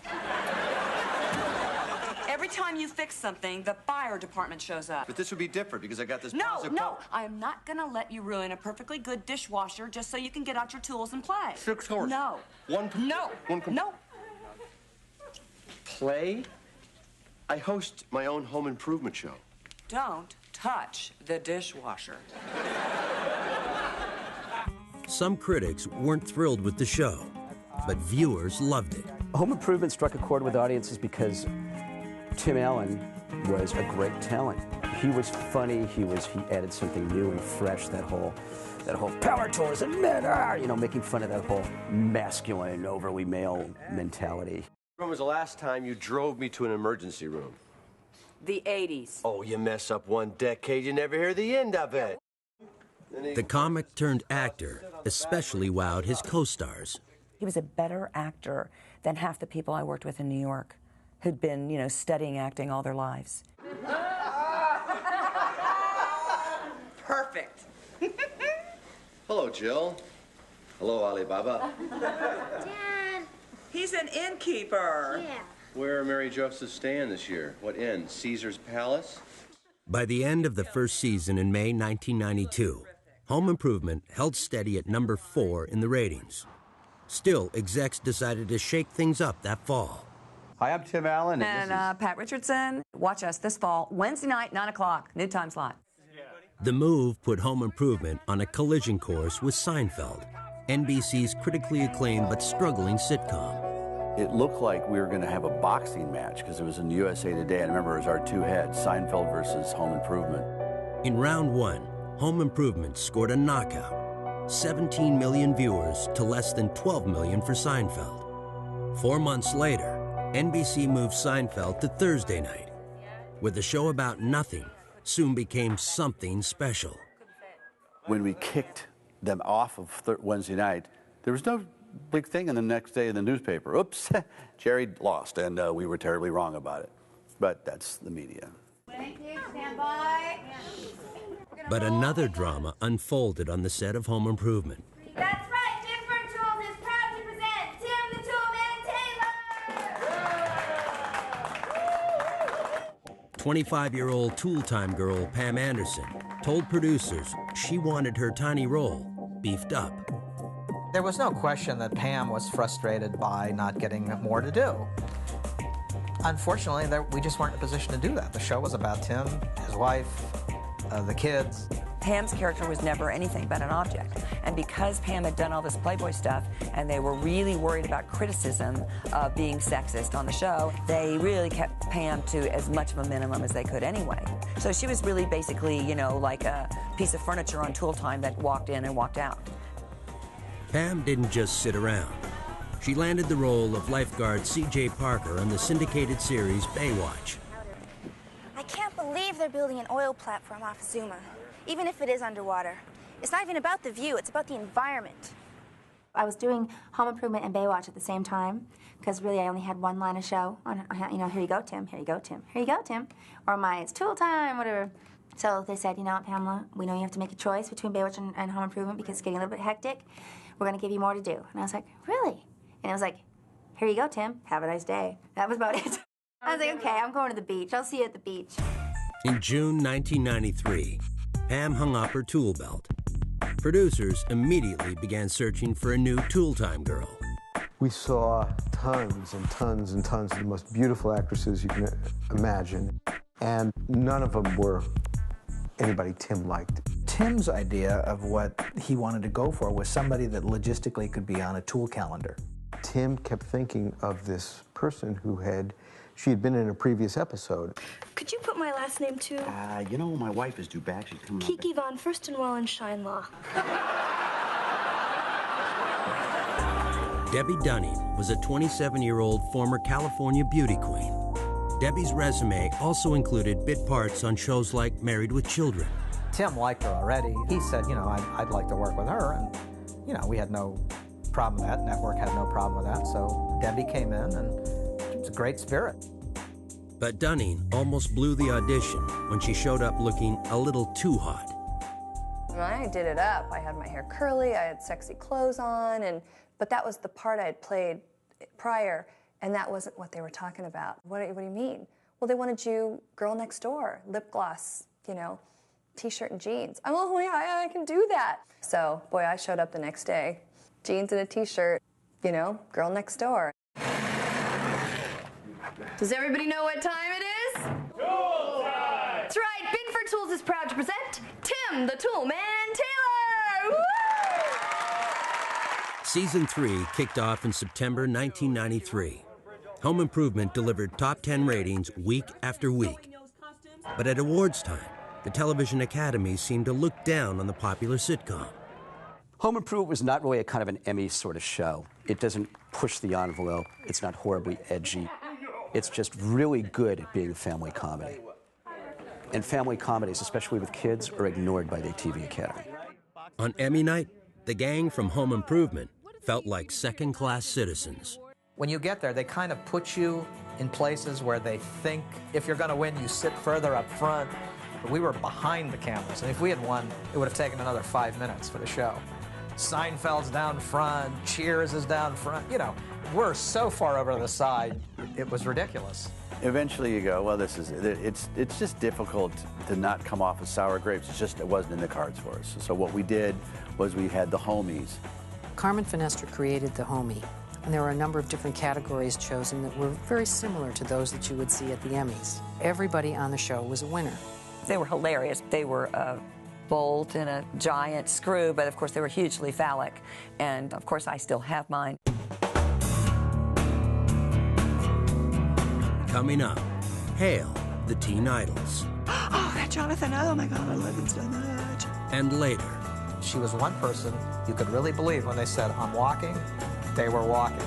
Every time you fix something, the fire department shows up. But this would be different because I got this No, positive no, power. I am not gonna let you ruin a perfectly good dishwasher just so you can get out your tools and play. 6 course. No. No. Play? I host my own home improvement show. Don't touch the dishwasher. Some critics weren't thrilled with the show, but viewers loved it. Home Improvement struck a chord with audiences because Tim Allen was a great talent. He was funny. He added something new and fresh. That whole power tools and men are, you know, making fun of that whole masculine, overly male mentality. When was the last time you drove me to an emergency room? The 80s. Oh, you mess up one decade, you never hear the end of it. The comic turned actor especially wowed his co-stars. He was a better actor than half the people I worked with in New York, who'd been, you know, studying acting all their lives. Perfect. Hello, Jill. Hello, Alibaba. Dad. He's an innkeeper. Yeah. Where are Mary Joseph staying this year? What inn? Caesar's Palace? By the end of the first season in May 1992, Home Improvement held steady at number 4 in the ratings. Still, execs decided to shake things up that fall. Hi, I'm Tim Allen. And Pat Richardson. Watch us this fall, Wednesday night, 9 o'clock, new time slot. The move put Home Improvement on a collision course with Seinfeld, NBC's critically acclaimed but struggling sitcom. It looked like we were going to have a boxing match because it was in USA Today. I remember it was our two heads, Seinfeld versus Home Improvement. In round 1, Home Improvement scored a knockout, 17 million viewers to less than 12 million for Seinfeld. 4 months later, NBC moved Seinfeld to Thursday night, where the show about nothing soon became something special. When we kicked them off of Wednesday night, there was no big thing in the next day in the newspaper. Oops, Jerry lost, and we were terribly wrong about it. But that's the media. Stand by. But another drama unfolded on the set of Home Improvement. That's right, Different Tools is proud to present Tim the Toolman Taylor. 25-year-old Tool Time girl Pam Anderson told producers she wanted her tiny role beefed up. There was no question that Pam was frustrated by not getting more to do. Unfortunately, we just weren't in a position to do that. The show was about Tim, his wife, the kids. Pam's character was never anything but an object. And because Pam had done all this Playboy stuff, and they were really worried about criticism of being sexist on the show, they really kept Pam to as much of a minimum as they could anyway. So she was really basically, you know, like a piece of furniture on Tool Time that walked in and walked out. Pam didn't just sit around. She landed the role of lifeguard C.J. Parker on the syndicated series Baywatch. I can't believe they're building an oil platform off Zuma, even if it is underwater. It's not even about the view, it's about the environment. I was doing Home Improvement and Baywatch at the same time, because really I only had one line of show on, you know, here you go, Tim, here you go, Tim, here you go, Tim, or my it's Tool Time, whatever. So they said, you know what, Pamela, we know you have to make a choice between Baywatch and Home Improvement because it's getting a little bit hectic. We're going to give you more to do. And I was like, really? And it was like, here you go, Tim, have a nice day. That was about it. I was like, okay, I'm going to the beach. I'll see you at the beach. In June 1993, Pam hung up her tool belt. Producers immediately began searching for a new Tool Time girl. We saw tons and tons and tons of the most beautiful actresses you can imagine, and none of them were anybody Tim liked. Tim's idea of what he wanted to go for was somebody that logistically could be on a tool calendar. Tim kept thinking of this person who had She had been in a previous episode. Could you put my last name too? You know, my wife is due back. She's coming up. Kiki Von Furstenwell and Scheinlaw. Debbie Dunning was a 27-year-old former California beauty queen. Debbie's resume also included bit parts on shows like Married with Children. Tim liked her already. He said, you know, I'd like to work with her, and, you know, we had no problem with that. Network had no problem with that, so Debbie came in, and she was a great spirit. But Dunning almost blew the audition when she showed up looking a little too hot. I did it up. I had my hair curly, I had sexy clothes on, but that was the part I had played prior, and that wasn't what they were talking about. What do you mean? Well, they wanted you girl next door, lip gloss, you know, t-shirt and jeans. I'm like, oh yeah, I can do that. So, boy, I showed up the next day, jeans and a t-shirt, you know, girl next door. Does everybody know what time it is? Tool time! That's right, Binford Tools is proud to present Tim the Tool Man Taylor! Woo! Season 3 kicked off in September 1993. Home Improvement delivered top 10 ratings week after week. But at awards time, the Television Academy seemed to look down on the popular sitcom. Home Improvement was not really a kind of an Emmy sort of show. It doesn't push the envelope. It's not horribly edgy. It's just really good at being a family comedy. And family comedies, especially with kids, are ignored by the TV Academy. On Emmy night, the gang from Home Improvement felt like second-class citizens. When you get there, they kind of put you in places where they think if you're going to win, you sit further up front. But we were behind the cameras, and if we had won, it would have taken another 5 minutes for the show. Seinfeld's down front, Cheers is down front. You know, we're so far over to the side, it was ridiculous. Eventually you go, well, it's just difficult to not come off as sour grapes. It wasn't in the cards for us. So what we did was we had the homies. Carmen Finestra created the Homie, and there were a number of different categories chosen that were very similar to those that you would see at the Emmys. Everybody on the show was a winner. They were hilarious. They were a bolt and a giant screw, but of course they were hugely phallic. And of course I still have mine. Coming up, Hail, the Teen Idols. Oh, that Jonathan, oh my God, I love him so much. And later. She was one person you could really believe when they said, I'm walking, they were walking.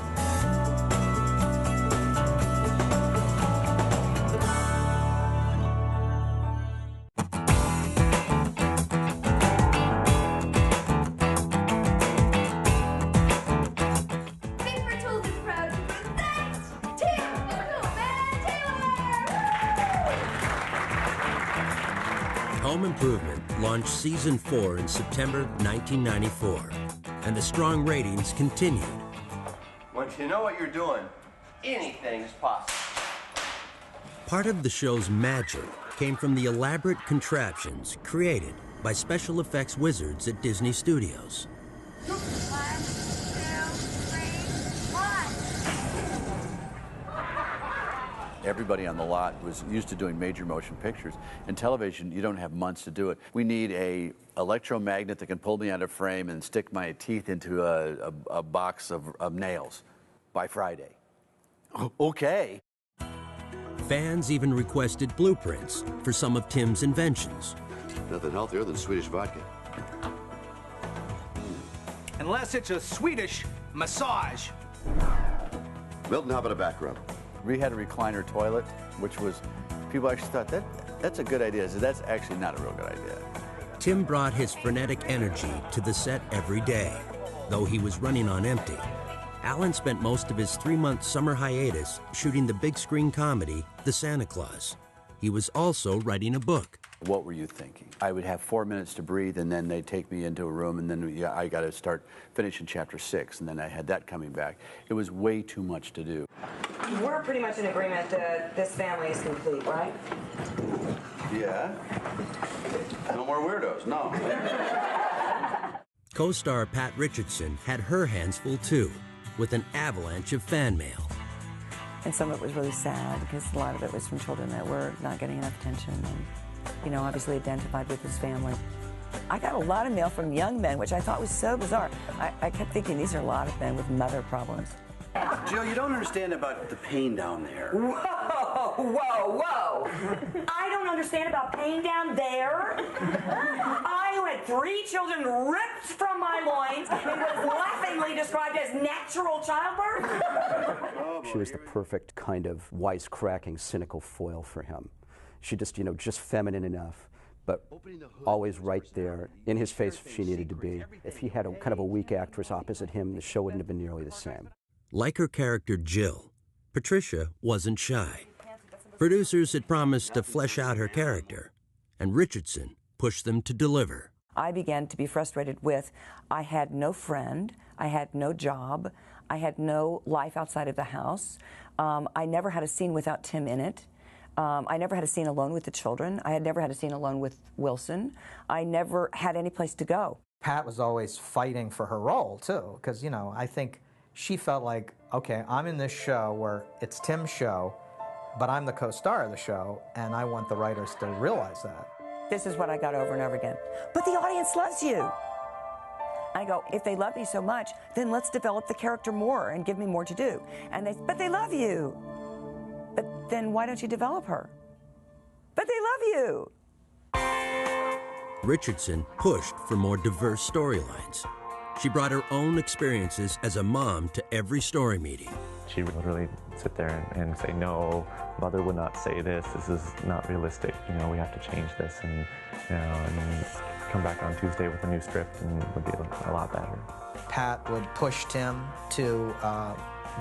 Home Improvement launched Season 4 in September 1994, and the strong ratings continued. Once you know what you're doing, anything is possible. Part of the show's magic came from the elaborate contraptions created by special effects wizards at Disney Studios. Everybody on the lot was used to doing major motion pictures. In television, you don't have months to do it. We need a electromagnet that can pull me out of frame and stick my teeth into a box of nails by Friday. Okay. Fans even requested blueprints for some of Tim's inventions. Nothing healthier than Swedish vodka. Unless it's a Swedish massage. Milton, how about a back rub? We had a recliner toilet, which was, people actually thought, that's a good idea. So that's actually not a real good idea. Tim brought his frenetic energy to the set every day. Though he was running on empty, Alan spent most of his 3-month summer hiatus shooting the big screen comedy, The Santa Claus. He was also writing a book. What were you thinking? I would have 4 minutes to breathe, and then they'd take me into a room, and then I got to start finishing chapter 6, and then I had that coming back. It was way too much to do. We're pretty much in agreement that this family is complete, right? Yeah. No more weirdos, no. Co-star Pat Richardson had her hands full too, with an avalanche of fan mail. And some of it was really sad because a lot of it was from children that were not getting enough attention and, you know, obviously identified with his family. I got a lot of mail from young men, which I thought was so bizarre. I kept thinking these are a lot of men with mother problems. Jill, you don't understand about the pain down there. Whoa! whoa, whoa. I don't understand about pain down there. I who had 3 children ripped from my loins and was laughingly described as natural childbirth. She was the perfect kind of wisecracking, cynical foil for him. She just, just feminine enough, but always right there, in his face if she needed to be. If he had a kind of a weak actress opposite him, the show wouldn't have been nearly the same. Like her character Jill, Patricia wasn't shy. Producers had promised to flesh out her character, and Richardson pushed them to deliver. I began to be frustrated with, I had no friend, I had no job, I had no life outside of the house. I never had a scene without Tim in it. I never had a scene alone with the children. I had never had a scene alone with Wilson. I never had any place to go. Pat was always fighting for her role, too, because, I think she felt like, okay, I'm in this show where it's Tim's show, but I'm the co-star of the show, and I want the writers to realize that. This is what I got over and over again. But the audience loves you. I go, if they love me so much, then let's develop the character more and give me more to do. And but they love you. But then why don't you develop her? But they love you. Richardson pushed for more diverse storylines. She brought her own experiences as a mom to every story meeting. She would literally sit there and say, no, mother would not say this. This is not realistic. We have to change this. And come back on Tuesday with a new script and it would be a lot better. Pat would push Tim to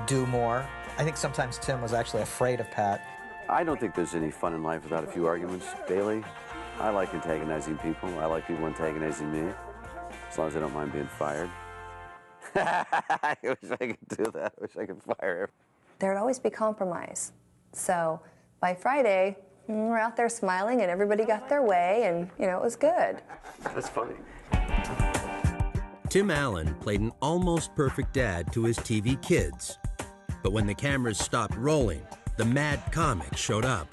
do more. I think sometimes Tim was actually afraid of Pat. I don't think there's any fun in life without a few arguments, Bailey. I like antagonizing people. I like people antagonizing me, as long as I don't mind being fired. I wish I could do that. I wish I could fire him. There'd always be compromise. So by Friday, we're out there smiling and everybody got their way and, it was good. That's funny. Tim Allen played an almost perfect dad to his TV kids. But when the cameras stopped rolling, the mad comic showed up.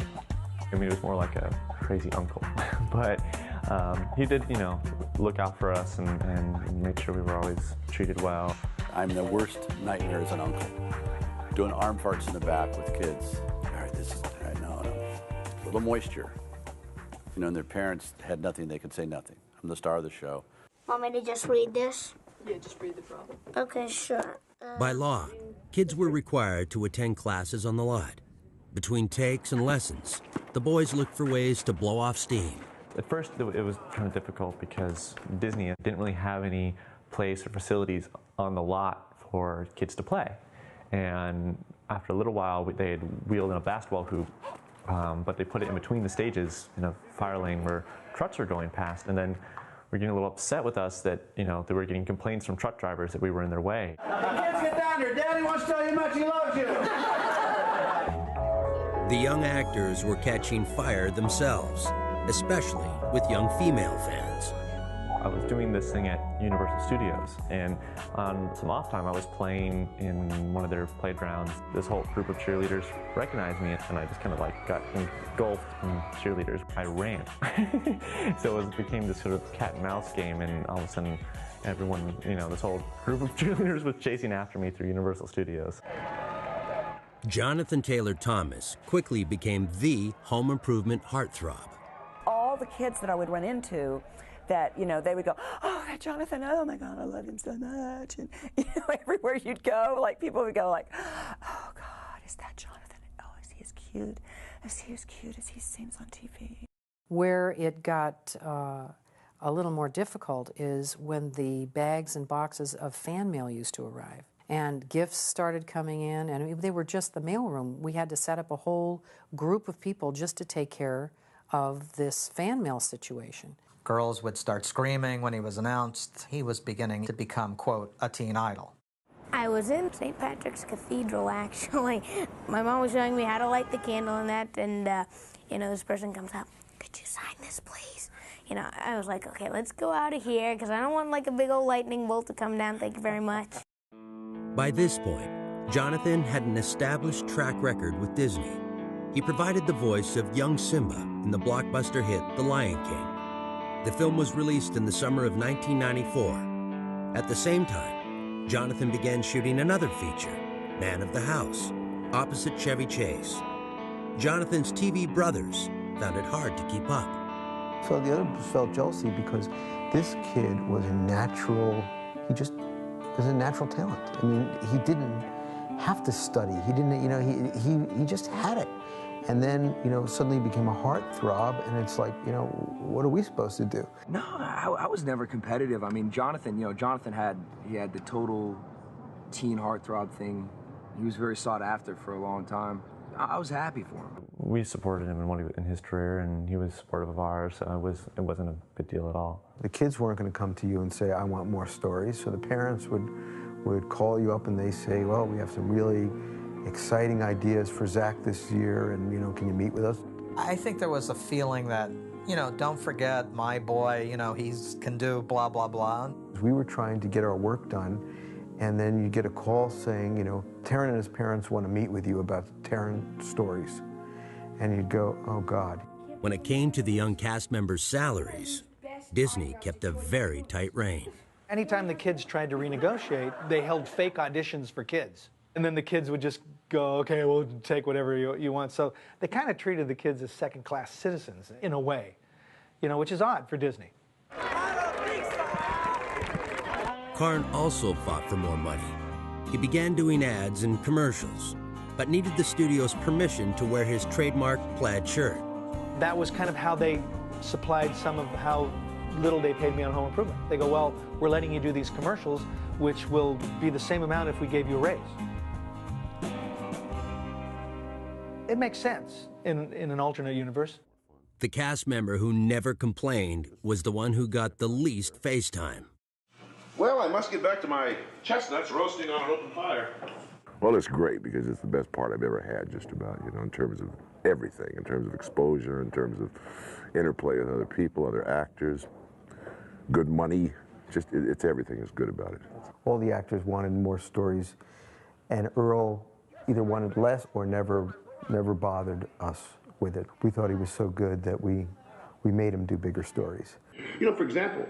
I mean, it was more like a crazy uncle. But he did, look out for us and make sure we were always treated well. I'm the worst nightmare as an uncle. Doing arm farts in the back with kids. All right, no. A little moisture. And their parents had nothing, they could say nothing. I'm the star of the show. Want me to just read this? Yeah, just read the problem. Okay, sure. By law, kids were required to attend classes on the lot. Between takes and lessons, the boys looked for ways to blow off steam. At first, it was kind of difficult because Disney didn't really have any place or facilities on the lot for kids to play. And after a little while, they had wheeled in a basketball hoop, but they put it in between the stages in a fire lane where trucks were going past. And then we're getting a little upset with us that, they were getting complaints from truck drivers that we were in their way. Kids, get down here. Daddy wants to tell you how much he loves you. The young actors were catching fire themselves, especially with young female fans. I was doing this thing at Universal Studios, and on some off time I was playing in one of their playgrounds. This whole group of cheerleaders recognized me, and I just kind of got engulfed in cheerleaders. I ran. So it became this sort of cat and mouse game, and all of a sudden everyone, this whole group of cheerleaders was chasing after me through Universal Studios. Jonathan Taylor Thomas quickly became the home improvement heartthrob. All the kids that I would run into, that, they would go, oh, that Jonathan, oh my God, I love him so much. And, everywhere you'd go, people would go oh God, is that Jonathan? Oh, is he as cute? Is he as cute as he seems on TV? Where it got a little more difficult is when the bags and boxes of fan mail used to arrive. And gifts started coming in, and they were just the mailroom. We had to set up a whole group of people just to take care of this fan mail situation. Girls would start screaming when he was announced. He was beginning to become, quote, a teen idol. I was in St. Patrick's Cathedral, actually. My mom was showing me how to light the candle and that, and, this person comes up, could you sign this, please? I was like, okay, let's go out of here, because I don't want, a big old lightning bolt to come down. Thank you very much. By this point, Jonathan had an established track record with Disney. He provided the voice of young Simba in the blockbuster hit The Lion King. The film was released in the summer of 1994. At the same time, Jonathan began shooting another feature, Man of the House, opposite Chevy Chase. Jonathan's TV brothers found it hard to keep up. So the others felt jealousy because this kid was a natural, he just was a natural talent. I mean, he didn't have to study. He didn't, you know, he just had it. And then, you know, suddenly he became a heartthrob, and it's like, you know, what are we supposed to do? No, I was never competitive. I mean, Jonathan, you know, Jonathan had the total teen heartthrob thing. He was very sought after for a long time. I was happy for him. We supported him in his career, and he was supportive of ours, so it wasn't a big deal at all. The kids weren't going to come to you and say, I want more stories, so the parents would call you up and they say, well, we have some really exciting ideas for Zach this year, and, you know, can you meet with us? I think there was a feeling that, you know, don't forget my boy, you know, he can do blah, blah, blah. We were trying to get our work done, and then you get a call saying, you know, Taron and his parents want to meet with you about Taron stories. And you'd go, oh, God. When it came to the young cast members' salaries, Disney kept a very tight rein. Anytime the kids tried to renegotiate, they held fake auditions for kids. And then the kids would just go, okay, we'll take whatever you want. So they kind of treated the kids as second-class citizens in a way, you know, which is odd for Disney. Karn also fought for more money. He began doing ads and commercials, but needed the studio's permission to wear his trademark plaid shirt. That was kind of how they supplied some of how little they paid me on Home Improvement. They go, well, we're letting you do these commercials, which will be the same amount if we gave you a raise. It makes sense in an alternate universe. The cast member who never complained was the one who got the least face time. Well, I must get back to my chestnuts roasting on an open fire. Well, it's great because it's the best part I've ever had, just about, you know, in terms of everything, in terms of exposure, in terms of interplay with other people, other actors, good money. Just, it's everything is good about it. All the actors wanted more stories, and Earl either wanted less or never bothered us with it. We thought he was so good that we made him do bigger stories. You know, for example,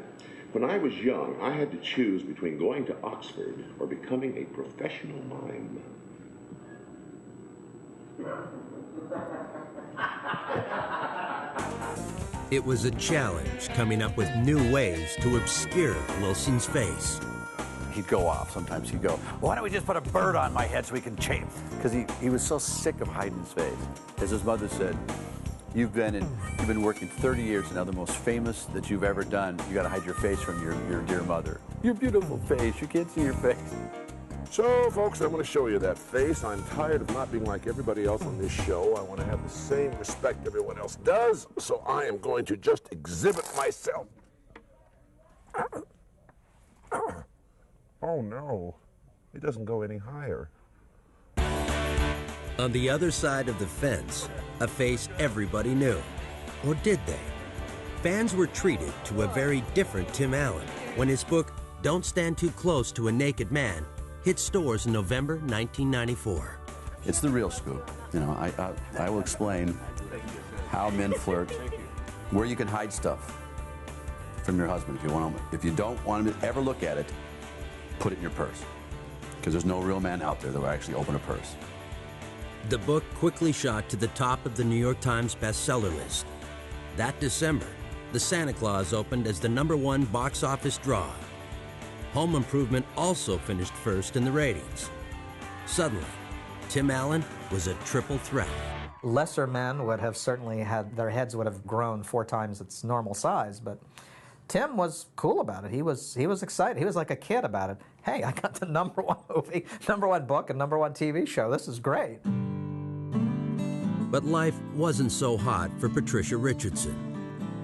when I was young, I had to choose between going to Oxford or becoming a professional mime. It was a challenge coming up with new ways to obscure Wilson's face. He'd go off. Sometimes he'd go, why don't we just put a bird on my head so we can change? Because he was so sick of hiding his face. As his mother said, you've been working 30 years, and now the most famous that you've ever done, you got to hide your face from your dear mother. Your beautiful face, you can't see your face. So, folks, I'm going to show you that face. I'm tired of not being like everybody else on this show. I want to have the same respect everyone else does, so I am going to just exhibit myself. Oh, no. It doesn't go any higher. On the other side of the fence, a face everybody knew. Or did they? Fans were treated to a very different Tim Allen when his book, Don't Stand Too Close to a Naked Man, hit stores in November 1994. It's the real scoop. You know, I will explain how men flirt, where you can hide stuff from your husband if you don't want him to ever look at it. Put it in your purse, because there's no real man out there that will actually open a purse. The book quickly shot to the top of the New York Times bestseller list. That December, The Santa Claus opened as the #1 box office draw. Home Improvement also finished first in the ratings. Suddenly, Tim Allen was a triple threat. Lesser men would have certainly had, their heads would have grown 4 times its normal size, but Tim was cool about it. He was excited. He was like a kid about it. Hey, I got the #1 movie, #1 book, and #1 TV show. This is great. But life wasn't so hot for Patricia Richardson.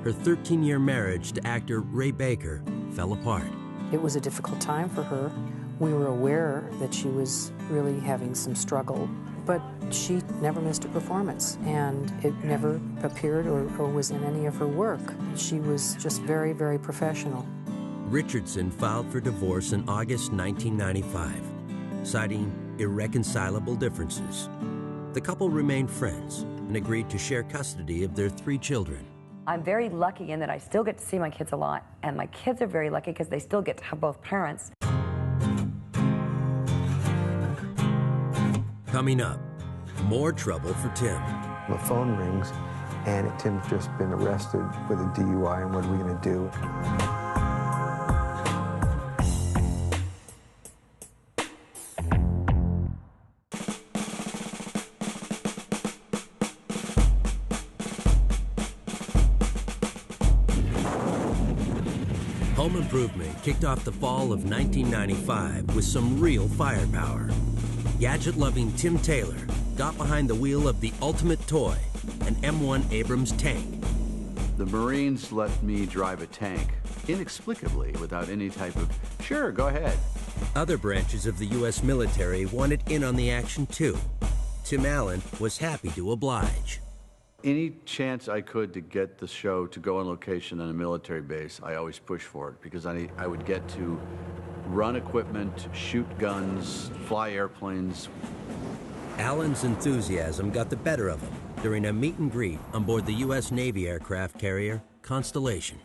Her 13-year marriage to actor Ray Baker fell apart. It was a difficult time for her. We were aware that she was really having some struggle, but she never missed a performance, and it never appeared or was in any of her work. She was just very, very professional. Richardson filed for divorce in August 1995, citing irreconcilable differences. The couple remained friends and agreed to share custody of their 3 children. I'm very lucky in that I still get to see my kids a lot, and my kids are very lucky because they still get to have both parents. Coming up, more trouble for Tim. The phone rings, and Tim's just been arrested with a DUI, and what are we going to do? Home Improvement kicked off the fall of 1995 with some real firepower. Gadget-loving Tim Taylor got behind the wheel of the ultimate toy, an M1 Abrams tank. The Marines let me drive a tank, inexplicably, without any type of, sure, go ahead. Other branches of the U.S. military wanted in on the action too. Tim Allen was happy to oblige. Any chance I could to get the show to go on location on a military base, I always push for it, because I would get to run equipment, shoot guns, fly airplanes. Allen's enthusiasm got the better of him during a meet and greet on board the U.S. Navy aircraft carrier Constellation.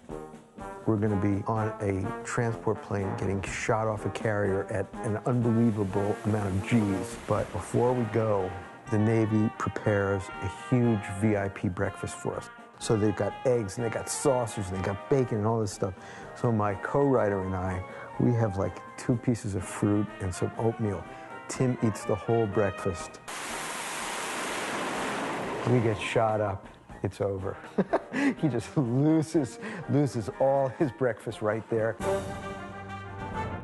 We're going to be on a transport plane getting shot off a carrier at an unbelievable amount of G's. But before we go, the Navy prepares a huge VIP breakfast for us. So they've got eggs, and they got sausage, and they got bacon, and all this stuff. So my co-writer and I, we have like 2 pieces of fruit and some oatmeal. Tim eats the whole breakfast. We get shot up, it's over. He just loses all his breakfast right there.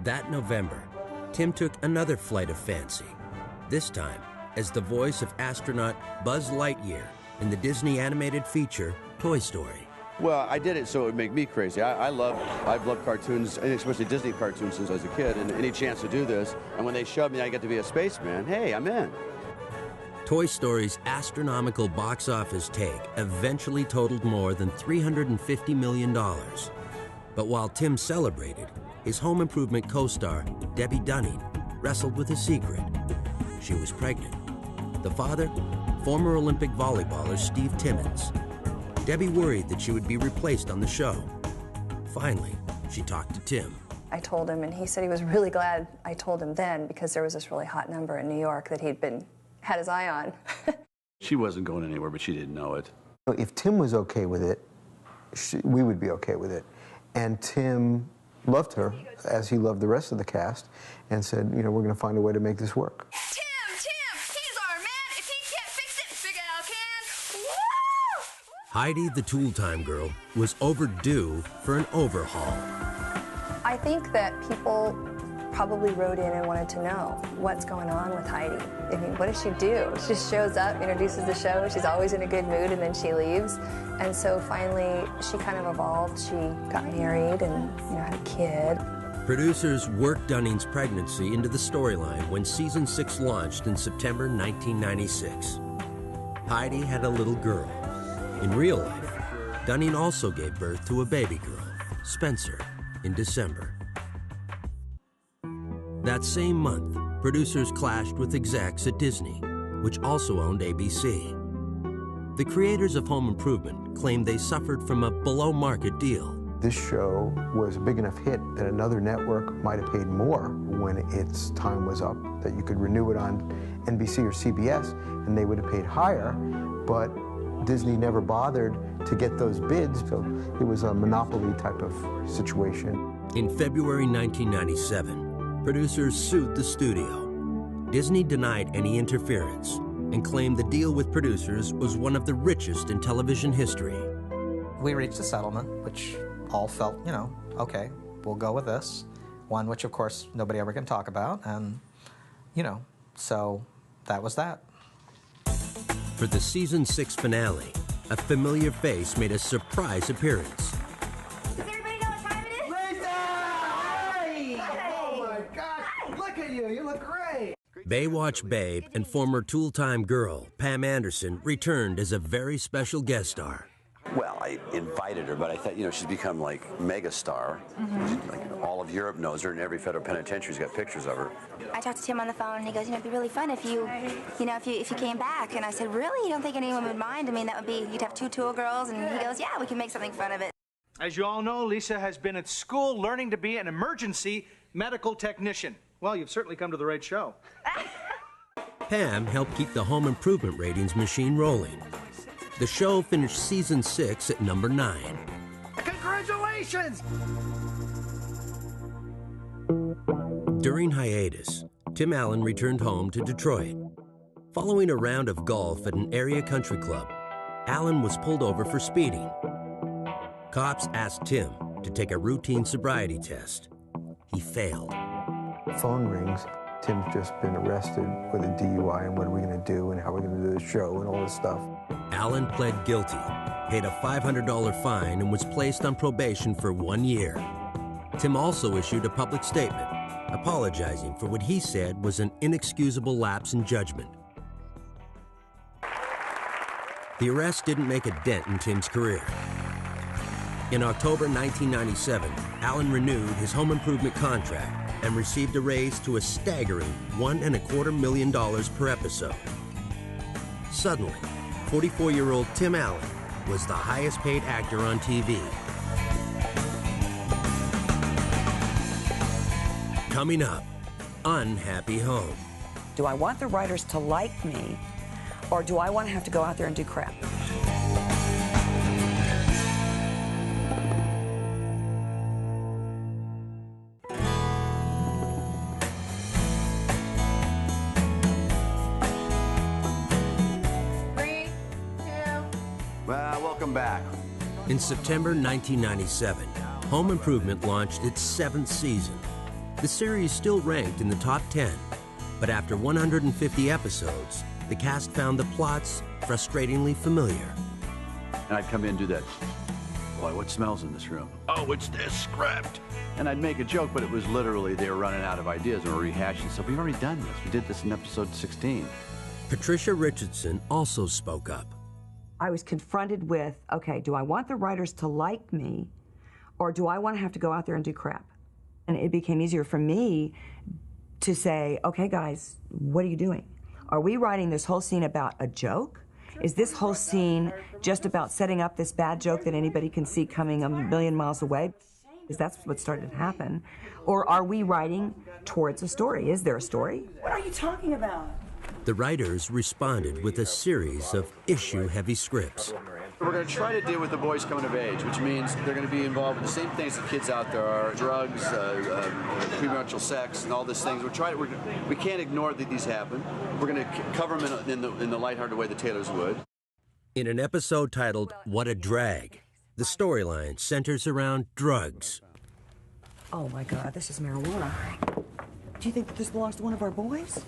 That November, Tim took another flight of fancy, this time as the voice of astronaut Buzz Lightyear in the Disney animated feature Toy Story. Well, I did it so it would make me crazy. I've loved cartoons, and especially Disney cartoons since I was a kid, and any chance to do this. And when they showed me I get to be a spaceman, hey, I'm in. Toy Story's astronomical box office take eventually totaled more than $350 million. But while Tim celebrated, his Home Improvement co-star, Debbie Dunning, wrestled with a secret. She was pregnant. The father, former Olympic volleyballer Steve Timmons. Debbie worried that she would be replaced on the show. Finally, she talked to Tim. I told him, and he said he was really glad I told him then, because there was this really hot number in New York that he'd had his eye on. She wasn't going anywhere, but she didn't know it. If Tim was okay with it, we would be okay with it. And Tim loved her, as he loved the rest of the cast, and said, you know, we're going to find a way to make this work. Heidi, the Tool Time Girl, was overdue for an overhaul. I think that people probably wrote in and wanted to know what's going on with Heidi. I mean, what does she do? She just shows up, introduces the show, she's always in a good mood, and then she leaves. And so finally, she kind of evolved. She got married and had a kid. Producers worked Dunning's pregnancy into the storyline when season 6 launched in September 1996. Heidi had a little girl. In real life, Dunning also gave birth to a baby girl, Spencer, in December. That same month, producers clashed with execs at Disney, which also owned ABC. The creators of Home Improvement claimed they suffered from a below-market deal. This show was a big enough hit that another network might have paid more when its time was up, that you could renew it on NBC or CBS, and they would have paid higher, but Disney never bothered to get those bids, so it was a monopoly type of situation. In February 1997, producers sued the studio. Disney denied any interference and claimed the deal with producers was one of the richest in television history. We reached a settlement, which all felt, okay, we'll go with this. One which, of course, nobody ever can talk about, and, so that was that. For the season 6 finale, a familiar face made a surprise appearance. Does everybody know what time it is? Lisa! Hey! Oh my gosh! Look at you! You look great! Baywatch babe and former Tool Time girl, Pam Anderson, returned as a very special guest star. Well, I invited her, but I thought, she's become like mega star. Like all of Europe knows her, and every federal penitentiary's got pictures of her. I talked to Tim on the phone, and he goes, it'd be really fun if you came back. And I said, really? You don't think anyone would mind? I mean, that would be, you'd have 2 Tool girls, and he goes, yeah, we can make something fun of it. As you all know, Lisa has been at school learning to be an emergency medical technician. Well, you've certainly come to the right show. Pam helped keep the Home Improvement ratings machine rolling. The show finished season 6 at number 9. Congratulations! During hiatus, Tim Allen returned home to Detroit. Following a round of golf at an area country club, Allen was pulled over for speeding. Cops asked Tim to take a routine sobriety test. He failed. Phone rings. Tim's just been arrested with a DUI, and what are we going to do, and how are we going to do the show, and all this stuff. Allen pled guilty, paid a $500 fine, and was placed on probation for 1 year. Tim also issued a public statement, apologizing for what he said was an inexcusable lapse in judgment. The arrest didn't make a dent in Tim's career. In October 1997, Allen renewed his home improvement contract and received a raise to a staggering $1.25 million per episode. Suddenly, 44-year-old Tim Allen was the highest paid actor on TV. Coming up, Unhappy Home. Do I want the writers to like me, or do I want to have to go out there and do crap? Well, welcome back. In September 1997, Home Improvement launched its 7th season. The series still ranked in the top 10, but after 150 episodes, the cast found the plots frustratingly familiar. And I'd come in and do that. Boy, what smells in this room? Oh, it's this script. And I'd make a joke, but it was literally they were running out of ideas or rehashing stuff. We've already done this. We did this in episode 16. Patricia Richardson also spoke up. I was confronted with, okay, do I want the writers to like me, or do I want to have to go out there and do crap? And it became easier for me to say, okay, guys, what are you doing? Are we writing this whole scene about a joke? Is this whole scene just about setting up this bad joke that anybody can see coming a million miles away? Because that's what started to happen. Or are we writing towards a story? Is there a story? What are you talking about? The writers responded with a series of issue-heavy scripts. We're going to try to deal with the boys coming of age, which means they're going to be involved with the same things that kids out there are: drugs, premarital sex, and all these things. We can't ignore that these happen. We're going to cover them in the lighthearted way the Taylors would. In an episode titled What a Drag, the storyline centers around drugs. Oh my God, this is marijuana. Do you think that this belongs to one of our boys?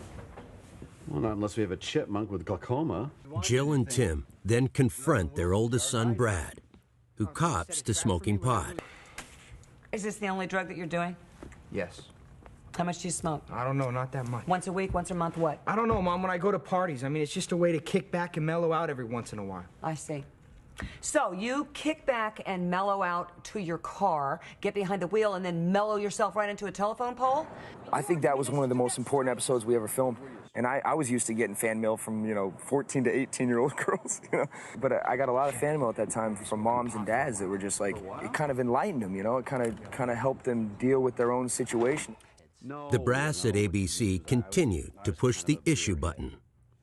Well, not unless we have a chipmunk with glaucoma. Jill and Tim then confront their oldest son, Brad, who cops to smoking pot. Is this the only drug that you're doing? Yes. How much do you smoke? I don't know, not that much. Once a week, once a month, what? I don't know, Mom, when I go to parties. I mean, it's just a way to kick back and mellow out every once in a while. I see. So you kick back and mellow out to your car, get behind the wheel, and then mellow yourself right into a telephone pole? I think that was one of the most important episodes we ever filmed. And I was used to getting fan mail from, 14 to 18-year-old girls, But I got a lot of fan mail at that time from moms and dads that were just like, it kind of enlightened them, It kind of helped them deal with their own situation. The brass at ABC continued to push the issue button.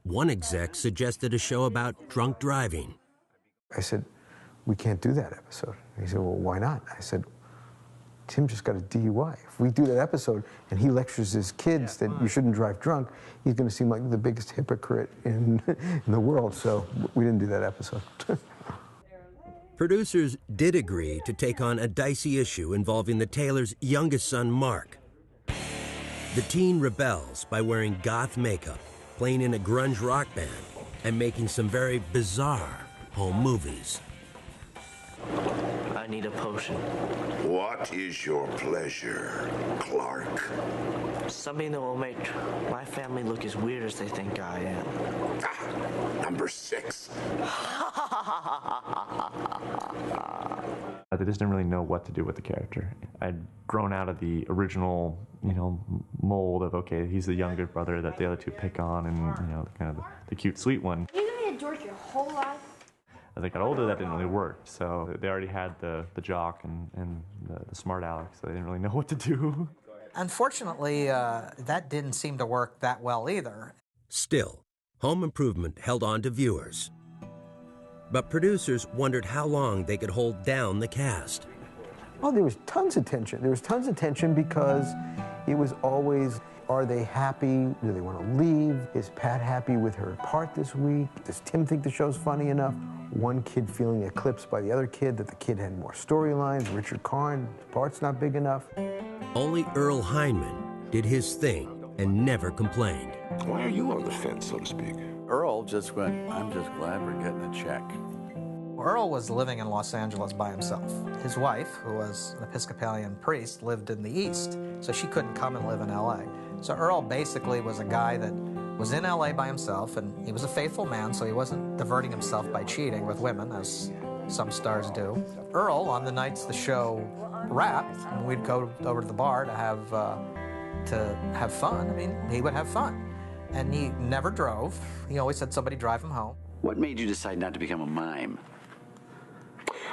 One exec suggested a show about drunk driving. I said, we can't do that episode. And he said, well, why not? I said, Tim just got a DUI. If we do that episode and he lectures his kids that you shouldn't drive drunk, he's going to seem like the biggest hypocrite in the world. So we didn't do that episode. Producers did agree to take on a dicey issue involving the Taylors' youngest son, Mark. The teen rebels by wearing goth makeup, playing in a grunge rock band, and making some very bizarre home movies. I need a potion. What is your pleasure, Clark? Something that will make my family look as weird as they think I am. Number 6. They just didn't really know what to do with the character. I'd grown out of the original, mold of, okay, he's the younger brother that the other two pick on, and, kind of the cute, sweet one. You're gonna be a dork your whole life? As I got older, that didn't really work. So they already had the jock and the smart aleck, so they didn't really know what to do. Unfortunately, that didn't seem to work that well either. Still, Home Improvement held on to viewers. But producers wondered how long they could hold down the cast. Oh, there was tons of tension. There was tons of tension because it was always, are they happy? Do they want to leave? Is Pat happy with her part this week? Does Tim think the show's funny enough? One kid feeling eclipsed by the other kid, that the kid had more storylines. Richard Karn, his part's not big enough. Only Earl Hindman did his thing and never complained. Why are you on the fence, so to speak? Earl just went, I'm just glad we're getting a check. Earl was living in Los Angeles by himself. His wife, who was an Episcopalian priest, lived in the East, so she couldn't come and live in LA. So Earl basically was a guy that was in LA by himself, and he was a faithful man, so he wasn't diverting himself by cheating with women, as some stars do. Earl, on the nights the show wrapped, and we'd go over to the bar to have fun. I mean, he would have fun. And he never drove. He always had somebody drive him home. What made you decide not to become a mime?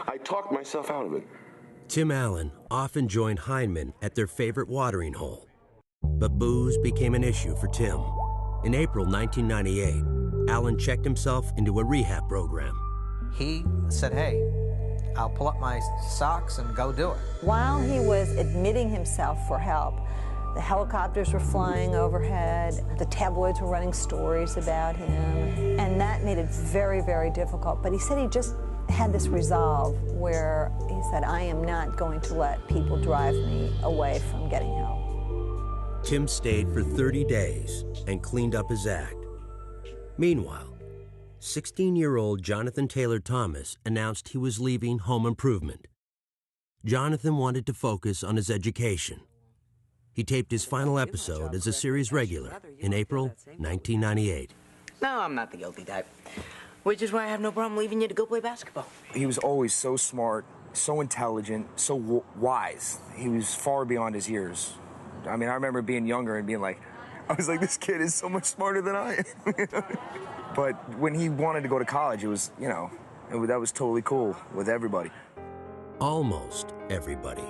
I talked myself out of it. Tim Allen often joined Hindman at their favorite watering hole. But booze became an issue for Tim. In April 1998, Allen checked himself into a rehab program. He said, hey, I'll pull up my socks and go do it. While he was admitting himself for help, the helicopters were flying overhead, the tabloids were running stories about him, and that made it very, very difficult. But he said he just had this resolve where he said, I am not going to let people drive me away from getting help. Tim stayed for 30 days and cleaned up his act. Meanwhile, 16-year-old Jonathan Taylor Thomas announced he was leaving Home Improvement. Jonathan wanted to focus on his education. He taped his final episode as a series regular in April 1998. No, I'm not the guilty type. Which is why I have no problem leaving you to go play basketball. He was always so smart, so intelligent, so wise. He was far beyond his years. I mean, I remember being younger and being like, I was like, this kid is so much smarter than I am. But when he wanted to go to college, it was, you know, that was totally cool with everybody. Almost everybody.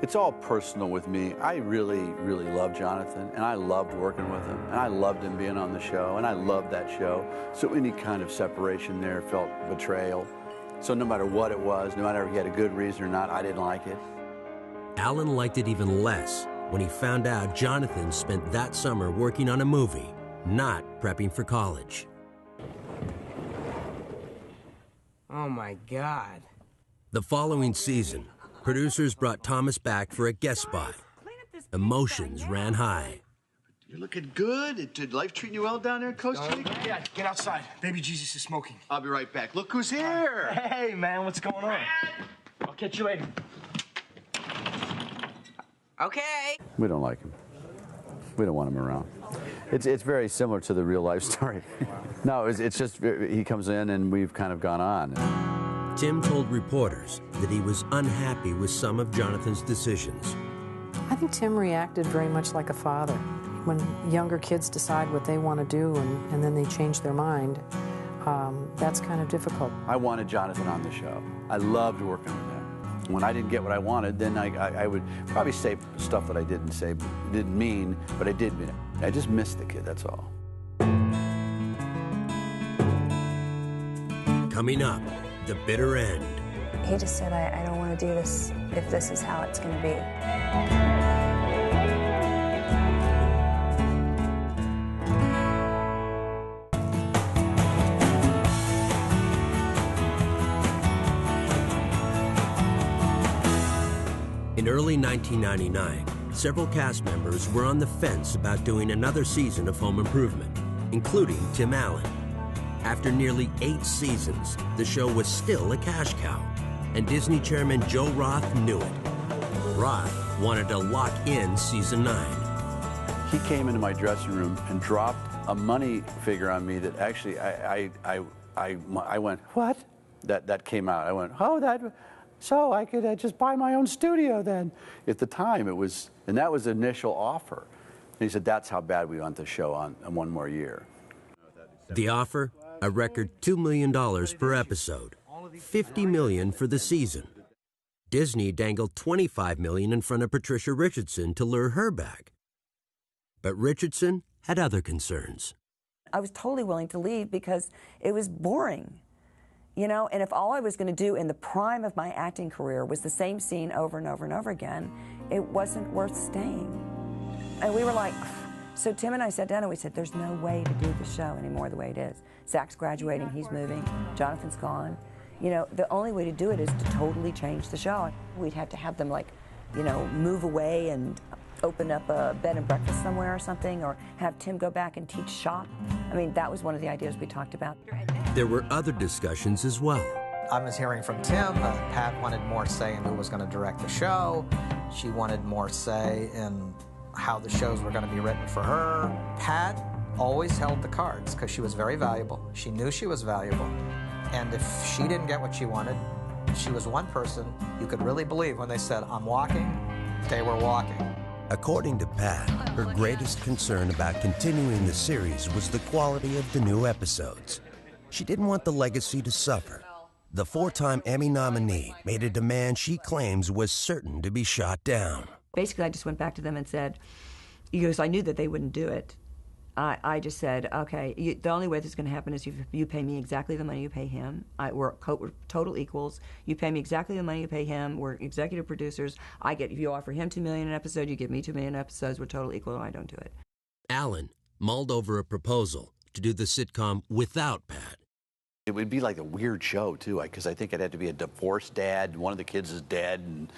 It's all personal with me. I really, really love Jonathan, and I loved working with him, and I loved him being on the show, and I loved that show. So any kind of separation there felt betrayal. So no matter what it was, no matter if he had a good reason or not, I didn't like it. Allen liked it even less when he found out Jonathan spent that summer working on a movie, not prepping for college. Oh my God. The following season, producers brought Thomas back for a guest spot. Emotions ran high. You're looking good. Did life treating you well down there, Coach Jake? Yeah, get outside. Baby Jesus is smoking. I'll be right back. Look who's here. Hey, man, what's going on? I'll catch you later. Okay. We don't like him. We don't want him around. It's very similar to the real life story. No, it's just he comes in and we've kind of gone on. Tim told reporters that he was unhappy with some of Jonathan's decisions. I think Tim reacted very much like a father. When younger kids decide what they want to do and then they change their mind, that's kind of difficult. I wanted Jonathan on the show. I loved working with him. When I didn't get what I wanted, then I would probably say stuff that I didn't say, didn't mean, but I did mean it. I just missed the kid, that's all. Coming up, the bitter end. He just said, I don't want to do this if this is how it's going to be. In early 1999, several cast members were on the fence about doing another season of Home Improvement, including Tim Allen. After nearly 8 seasons, the show was still a cash cow, and Disney chairman Joe Roth knew it. Roth wanted to lock in season 9. He came into my dressing room and dropped a money figure on me that actually I went, what? That came out. I went, oh, that. So I could just buy my own studio then. At the time, it was, and that was the initial offer. And he said, that's how bad we want the show on one more year. The offer, a record $2 million per episode, $50 million for the season. Disney dangled $25 million in front of Patricia Richardson to lure her back. But Richardson had other concerns. I was totally willing to leave because it was boring. you know? And if all I was going to do in the prime of my acting career was the same scene over and over and over again, it wasn't worth staying. And we were like, so Tim and I sat down and we said, there's no way to do the show anymore the way it is. Zach's graduating, he's moving, Jonathan's gone. You know, the only way to do it is to totally change the show. We'd have to have them, like, you know, move away and open up a bed and breakfast somewhere or something, or have Tim go back and teach shop. I mean, that was one of the ideas we talked about. There were other discussions as well. I was hearing from Tim, Pat wanted more say in who was going to direct the show. She wanted more say in how the shows were going to be written for her. Pat always held the cards because she was very valuable. She knew she was valuable. And if she didn't get what she wanted, she was one person you could really believe when they said, I'm walking, they were walking. According to Pat, her greatest concern about continuing the series was the quality of the new episodes. She didn't want the legacy to suffer. The 4-time Emmy nominee made a demand she claims was certain to be shot down. Basically, I just went back to them and said, because I knew that they wouldn't do it. I just said, okay, the only way this is going to happen is if you pay me exactly the money you pay him. We're total equals. You pay me exactly the money you pay him. We're executive producers. If you offer him $2 million an episode, you give me $2 million episodes. We're total equal, and I don't do it. Alan mulled over a proposal to do the sitcom without Pat. It would be like a weird show, too, because I think it had to be a divorced dad. One of the kids is dead. And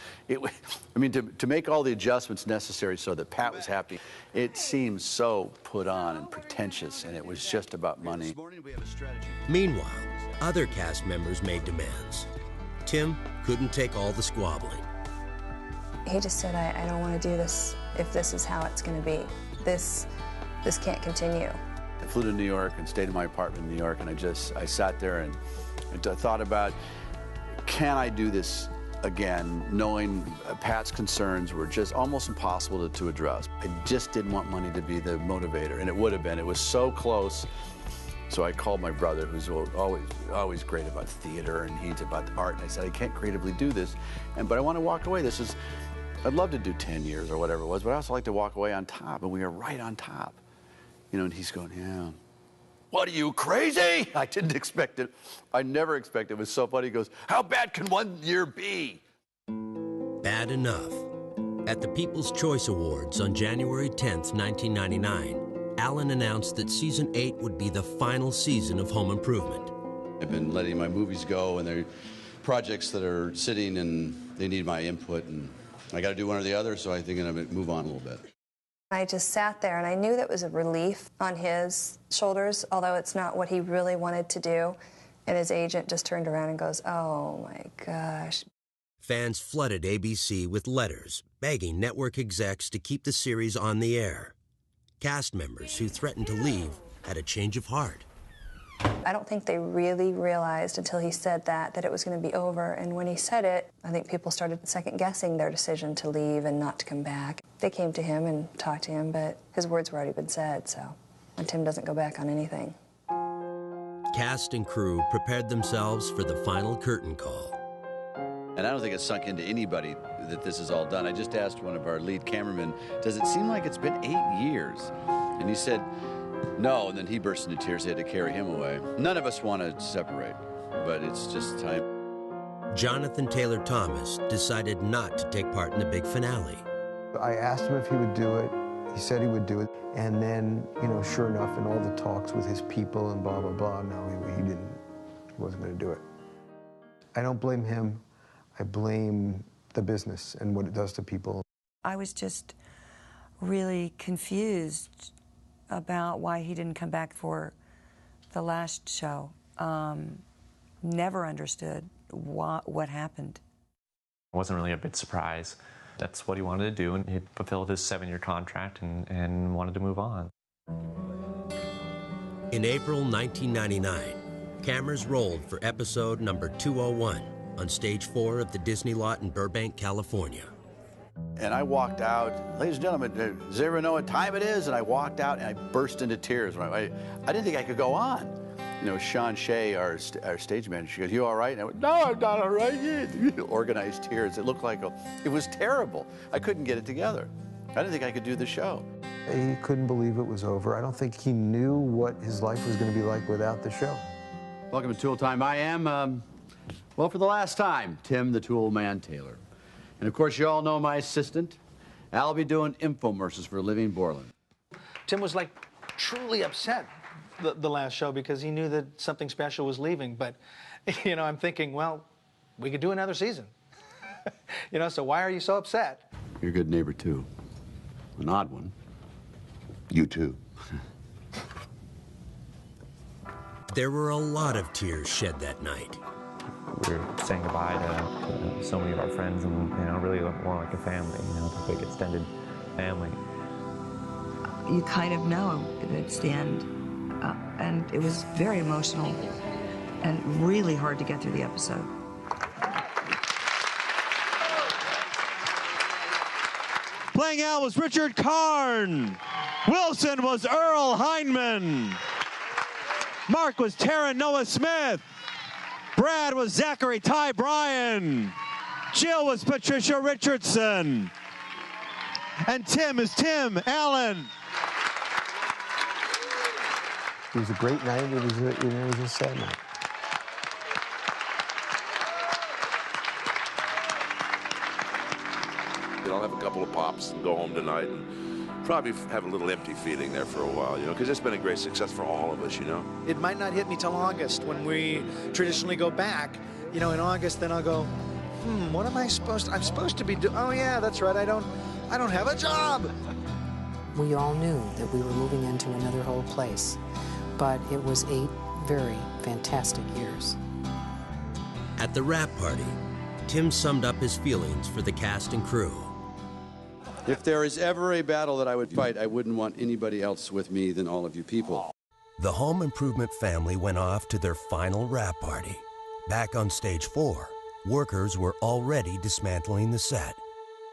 to make all the adjustments necessary so that Pat was happy, it seemed so put on and pretentious, and it was just about money. Meanwhile, other cast members made demands. Tim couldn't take all the squabbling. He just said, I don't want to do this if this is how it's going to be. This can't continue. I flew to New York and stayed in my apartment in New York, and I sat there and thought about, can I do this again, knowing Pat's concerns were just almost impossible to address. I just didn't want money to be the motivator, and it would have been. It was so close. So I called my brother, who's always great about theater, and he's about the art, and I said, I can't creatively do this, but I want to walk away. I'd love to do 10 years or whatever it was, but I also like to walk away on top, and we were right on top. You know, and he's going, yeah. What, are you crazy? I didn't expect it. I never expected it. It was so funny. He goes, how bad can 1 year be? Bad enough. At the People's Choice Awards on January 10th, 1999, Alan announced that Season 8 would be the final season of Home Improvement. I've been letting my movies go, and they're projects that are sitting, and they need my input, and I got to do one or the other, so I think I'm going to move on a little bit. I just sat there, and I knew that was a relief on his shoulders, although it's not what he really wanted to do. And his agent just turned around and goes, oh, my gosh. Fans flooded ABC with letters begging network execs to keep the series on the air. Cast members who threatened to leave had a change of heart. I don't think they really realized until he said that it was going to be over. And when he said it, I think people started second-guessing their decision to leave and not to come back. They came to him and talked to him, but his words were already been said, so. And Tim doesn't go back on anything. Cast and crew prepared themselves for the final curtain call. And I don't think it's sunk into anybody that this is all done. I just asked one of our lead cameramen, does it seem like it's been 8 years? And he said, no, and then he burst into tears. They had to carry him away. None of us want to separate, but it's just time. Jonathan Taylor Thomas decided not to take part in the big finale. I asked him if he would do it. He said he would do it. And then, you know, sure enough, in all the talks with his people and blah, blah, blah, no, he didn't. He wasn't going to do it. I don't blame him. I blame the business and what it does to people. I was just really confused about why he didn't come back for the last show. Never understood what happened. It wasn't really a big surprise. That's what he wanted to do, and he fulfilled his 7-year contract and wanted to move on. In April 1999, cameras rolled for episode number 201 on Stage 4 of the Disney lot in Burbank, California. And I walked out, ladies and gentlemen, does everyone know what time it is? And I walked out and I burst into tears. I didn't think I could go on. You know, Sean Shea, our stage manager, she goes, you all right? And I went, no, I'm not all right. Organized tears. It looked like it was terrible. I couldn't get it together. I didn't think I could do the show. He couldn't believe it was over. I don't think he knew what his life was going to be like without the show. Welcome to Tool Time. I am, well, for the last time, Tim the Tool Man Taylor. And of course, you all know my assistant. I'll be doing infomercials for Living Borland. Tim was like truly upset the last show because he knew that something special was leaving. But, you know, I'm thinking, well, we could do another season. You know, so why are you so upset? You're a good neighbor, too. An odd one. You too. There were a lot of tears shed that night. We were saying goodbye to so many of our friends, and you know, really more like a family. You know, a big extended family. You kind of know that it's the end, and it was very emotional and really hard to get through the episode. Playing Al was Richard Karn. Wilson was Earl Hindman. Mark was Taryn Noah Smith. Brad was Zachary Ty Bryan. Jill was Patricia Richardson. And Tim is Tim Allen. It was a great night. It was a sad night. I'll have a couple of pops and go home tonight and probably have a little empty feeling there for a while, you know, because it's been a great success for all of us, you know. It might not hit me till August when we traditionally go back. You know, in August, then I'll go, what am I supposed to, I'm supposed to be doing, oh yeah, that's right, I don't have a job. We all knew that we were moving into another whole place, but it was 8 very fantastic years. At the wrap party, Tim summed up his feelings for the cast and crew. If there is ever a battle that I would fight, I wouldn't want anybody else with me than all of you people. The Home Improvement family went off to their final wrap party. Back on stage 4, workers were already dismantling the set.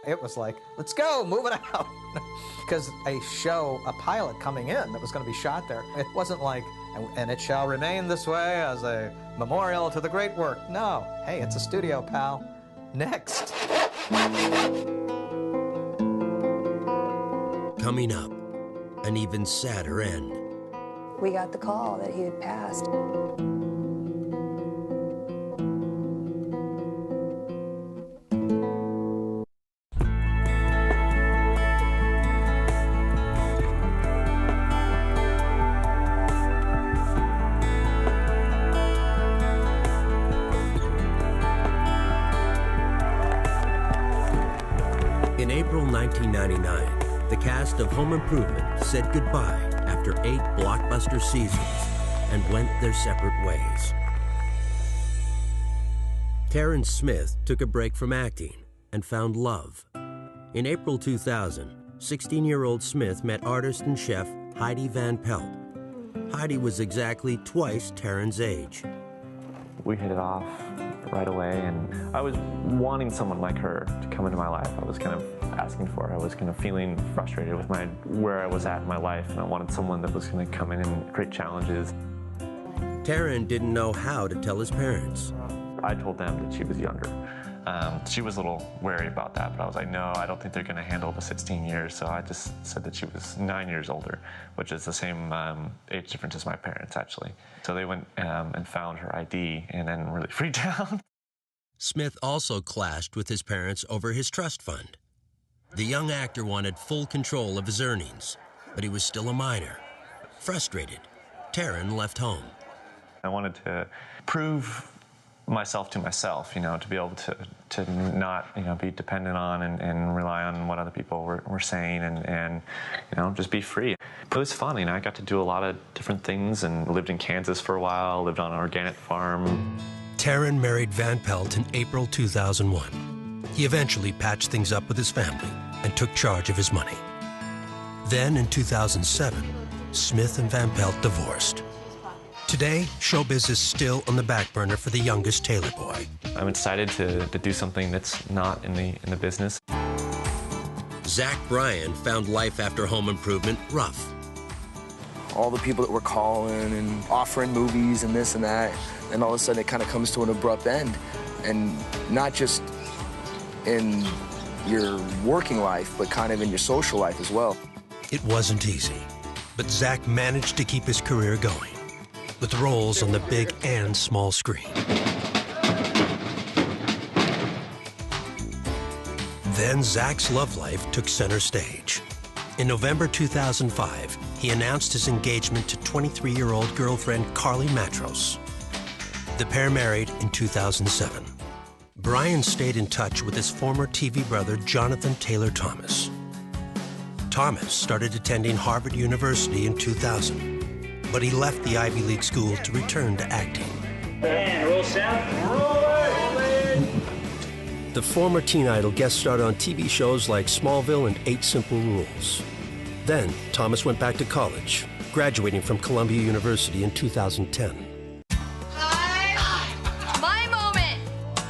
It was like, let's go, move it out. Because a pilot coming in that was going to be shot there, it wasn't like, and it shall remain this way as a memorial to the great work. No, hey, it's a studio, pal. Next. Coming up, an even sadder end. We got the call that he had passed. In April 1999, the cast of Home Improvement said goodbye after 8 blockbuster seasons and went their separate ways. Taryn Smith took a break from acting and found love. In April 2000, 16-year-old Smith met artist and chef Heidi Van Pelt. Heidi was exactly twice Taryn's age. We hit it off right away, and I was wanting someone like her to come into my life. I was kind of asking for her. I was kind of feeling frustrated with where I was at in my life, and I wanted someone that was going to come in and create challenges. Taryn didn't know how to tell his parents. I told them that she was younger. She was a little wary about that, but I was like, no, I don't think they're going to handle the 16 years, so I just said that she was 9 years older, which is the same age difference as my parents, actually. So they went and found her ID and then really freaked out. Smith also clashed with his parents over his trust fund. The young actor wanted full control of his earnings, but he was still a minor. Frustrated, Taryn left home. I wanted to prove myself to myself, you know, to be able to not, you know, be dependent on and rely on what other people were saying and, you know, just be free. It was fun, you know, I got to do a lot of different things and lived in Kansas for a while, lived on an organic farm. Taryn married Van Pelt in April 2001. He eventually patched things up with his family and took charge of his money. Then in 2007, Smith and Van Pelt divorced. Today, showbiz is still on the back burner for the youngest Taylor boy. I'm excited to do something that's not in the business. Zach Bryan found life after Home Improvement rough. All the people that were calling and offering movies and this and that, and all of a sudden it kind of comes to an abrupt end. And not just in your working life, but kind of in your social life as well. It wasn't easy, but Zach managed to keep his career going. with roles on the big and small screen. Then Zach's love life took center stage. In November 2005, he announced his engagement to 23-year-old girlfriend Carly Matros. The pair married in 2007. Brian stayed in touch with his former TV brother, Jonathan Taylor Thomas. Thomas started attending Harvard University in 2000, but he left the Ivy League school to return to acting. And roll sound. Roll The former teen idol guest starred on TV shows like Smallville and 8 Simple Rules. Then, Thomas went back to college, graduating from Columbia University in 2010. My moment!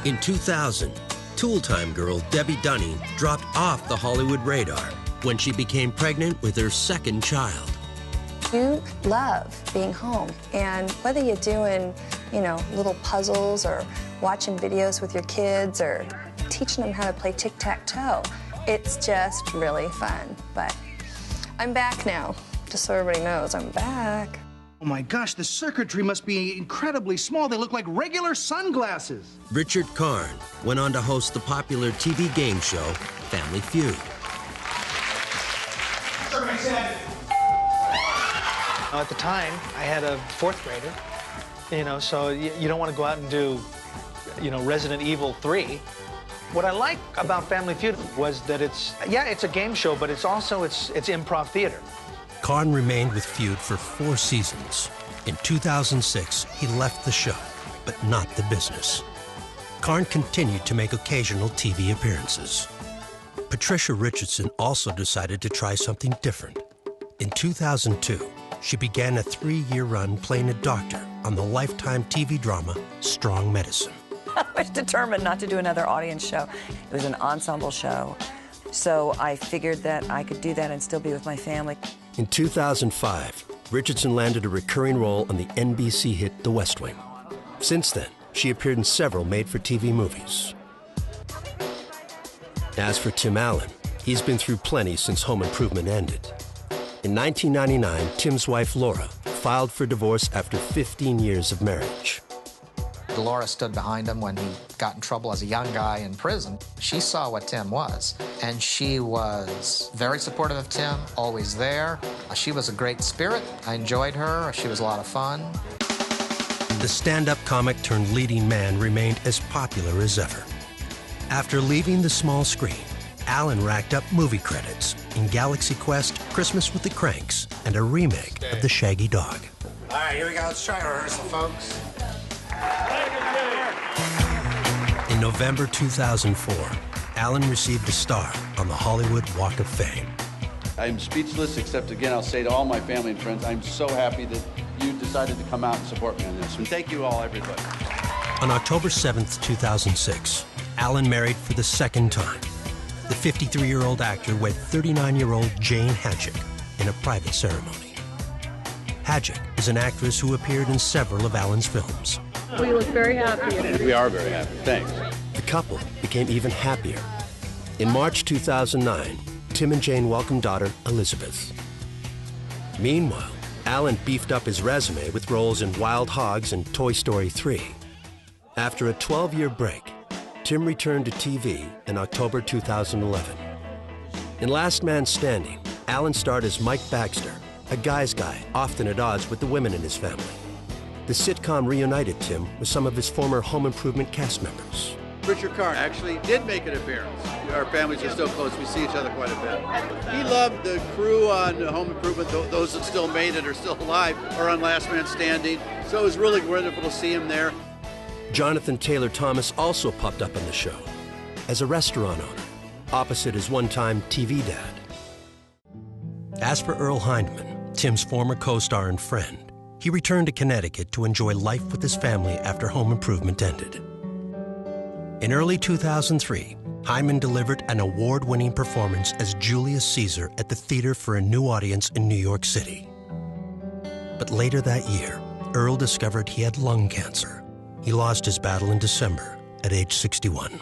In 2000, Tool Time girl Debbie Dunning dropped off the Hollywood radar when she became pregnant with her second child. You love being home, and whether you're doing, little puzzles or watching videos with your kids or teaching them how to play tic-tac-toe, it's just really fun. But I'm back now, just so everybody knows I'm back. Oh my gosh, the circuitry must be incredibly small. They look like regular sunglasses. Richard Karn went on to host the popular TV game show Family Feud. At the time, I had a 4th grader, so you don't want to go out and do, Resident Evil 3. What I like about Family Feud was that it's a game show, but it's also, it's improv theater. Karn remained with Feud for 4 seasons. In 2006, he left the show, but not the business. Karn continued to make occasional TV appearances. Patricia Richardson also decided to try something different. In 2002, she began a 3-year run playing a doctor on the Lifetime TV drama Strong Medicine. I was determined not to do another audience show. It was an ensemble show. So I figured that I could do that and still be with my family. In 2005, Richardson landed a recurring role on the NBC hit The West Wing. Since then, she appeared in several made-for-TV movies. As for Tim Allen, he's been through plenty since Home Improvement ended. In 1999, Tim's wife, Laura, filed for divorce after 15 years of marriage. Laura stood behind him when he got in trouble as a young guy in prison. She saw what Tim was, and she was very supportive of Tim, always there. She was a great spirit. I enjoyed her. She was a lot of fun. The stand-up comic turned leading man remained as popular as ever. After leaving the small screen, Allen racked up movie credits in Galaxy Quest, Christmas with the Cranks, and a remake of The Shaggy Dog. All right, here we go. Let's try rehearsal, folks. In November 2004, Allen received a star on the Hollywood Walk of Fame. I'm speechless, except again, I'll say to all my family and friends, I'm so happy that you decided to come out and support me on this. And thank you all, everybody. On October 7th, 2006, Allen married for the second time. The 53-year-old actor wed 39-year-old Jane Hadjic in a private ceremony. Hadjic is an actress who appeared in several of Allen's films. We look very happy. We are very happy. Thanks. The couple became even happier. In March 2009, Tim and Jane welcomed daughter Elizabeth. Meanwhile, Allen beefed up his resume with roles in Wild Hogs and Toy Story 3. After a 12-year break, Tim returned to TV in October 2011. In Last Man Standing, Allen starred as Mike Baxter, a guy's guy often at odds with the women in his family. The sitcom reunited Tim with some of his former Home Improvement cast members. Richard Karn actually did make an appearance. Our families are still close. We see each other quite a bit. He loved the crew on Home Improvement, those that still made it or still alive, or on Last Man Standing. So it was really wonderful to see him there. Jonathan Taylor Thomas also popped up on the show as a restaurant owner, opposite his one-time TV dad. As for Earl Hindman, Tim's former co-star and friend, he returned to Connecticut to enjoy life with his family after Home Improvement ended. In early 2003, Hyman delivered an award-winning performance as Julius Caesar at the Theater for a New Audience in New York City. But later that year, Earl discovered he had lung cancer. He lost his battle in December at age 61.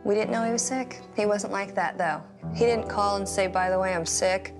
We didn't know he was sick. He wasn't like that, though. He didn't call and say, by the way, I'm sick.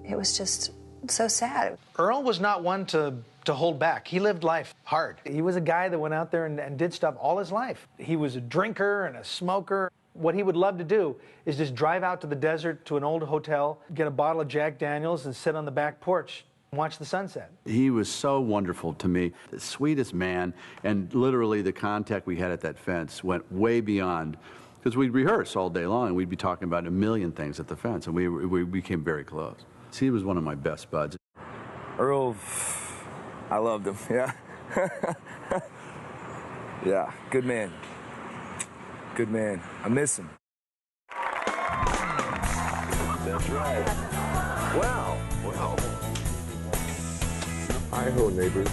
It was just so sad. Earl was not one to to hold back. He lived life hard. He was a guy that went out there and did stuff all his life. He was a drinker and a smoker. What he would love to do is just drive out to the desert to an old hotel, get a bottle of Jack Daniels and sit on the back porch and watch the sunset. He was so wonderful to me, the sweetest man, and literally the contact we had at that fence went way beyond, because we'd rehearse all day long and we'd be talking about a million things at the fence, and we became very close. He was one of my best buds. Earl, I loved him, yeah. Yeah, good man. Good man. I miss him. That's right. Wow. Wow. Hi-ho, neighbors.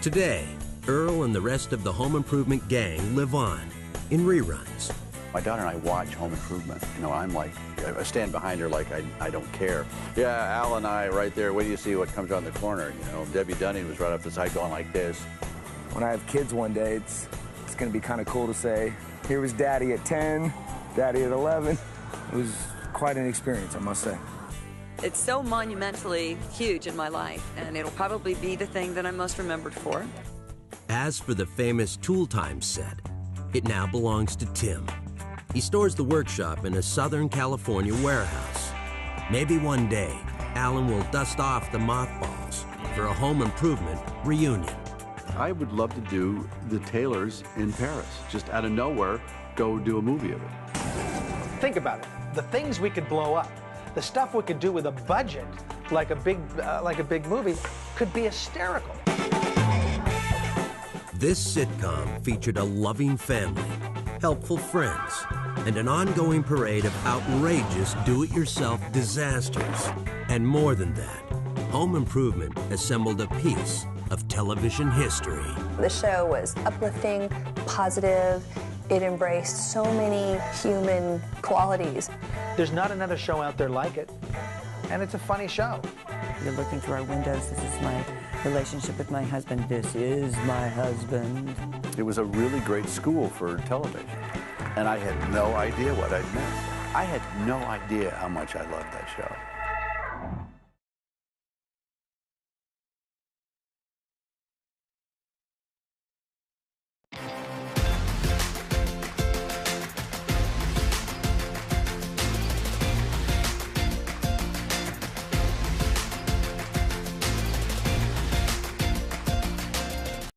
Today, Earl and the rest of the Home Improvement gang live on in reruns. My daughter and I watch Home Improvement. You know, I'm like, I stand behind her like I don't care. Yeah, Al and I right there, wait till you see what comes around the corner. You know, Debbie Dunning was right up the side going like this. When I have kids one day, it's going to be kind of cool to say, here was Daddy at 10, Daddy at 11. It was quite an experience, I must say. It's so monumentally huge in my life, and it'll probably be the thing that I'm most remembered for. As for the famous Tool Time set, it now belongs to Tim. He stores the workshop in a Southern California warehouse. Maybe one day, Alan will dust off the mothballs for a Home Improvement reunion. I would love to do the Taylors in Paris. Just out of nowhere, go do a movie of it. Think about it. The things we could blow up, the stuff we could do with a budget, like a big movie, could be hysterical. This sitcom featured a loving family, helpful friends, and an ongoing parade of outrageous do-it-yourself disasters. And more than that, Home Improvement assembled a piece of television history. The show was uplifting, positive. It embraced so many human qualities. There's not another show out there like it, and it's a funny show. You're looking through our windows. This is my relationship with my husband. This is my husband. It was a really great school for television, and I had no idea what I'd missed. I had no idea how much I loved that show.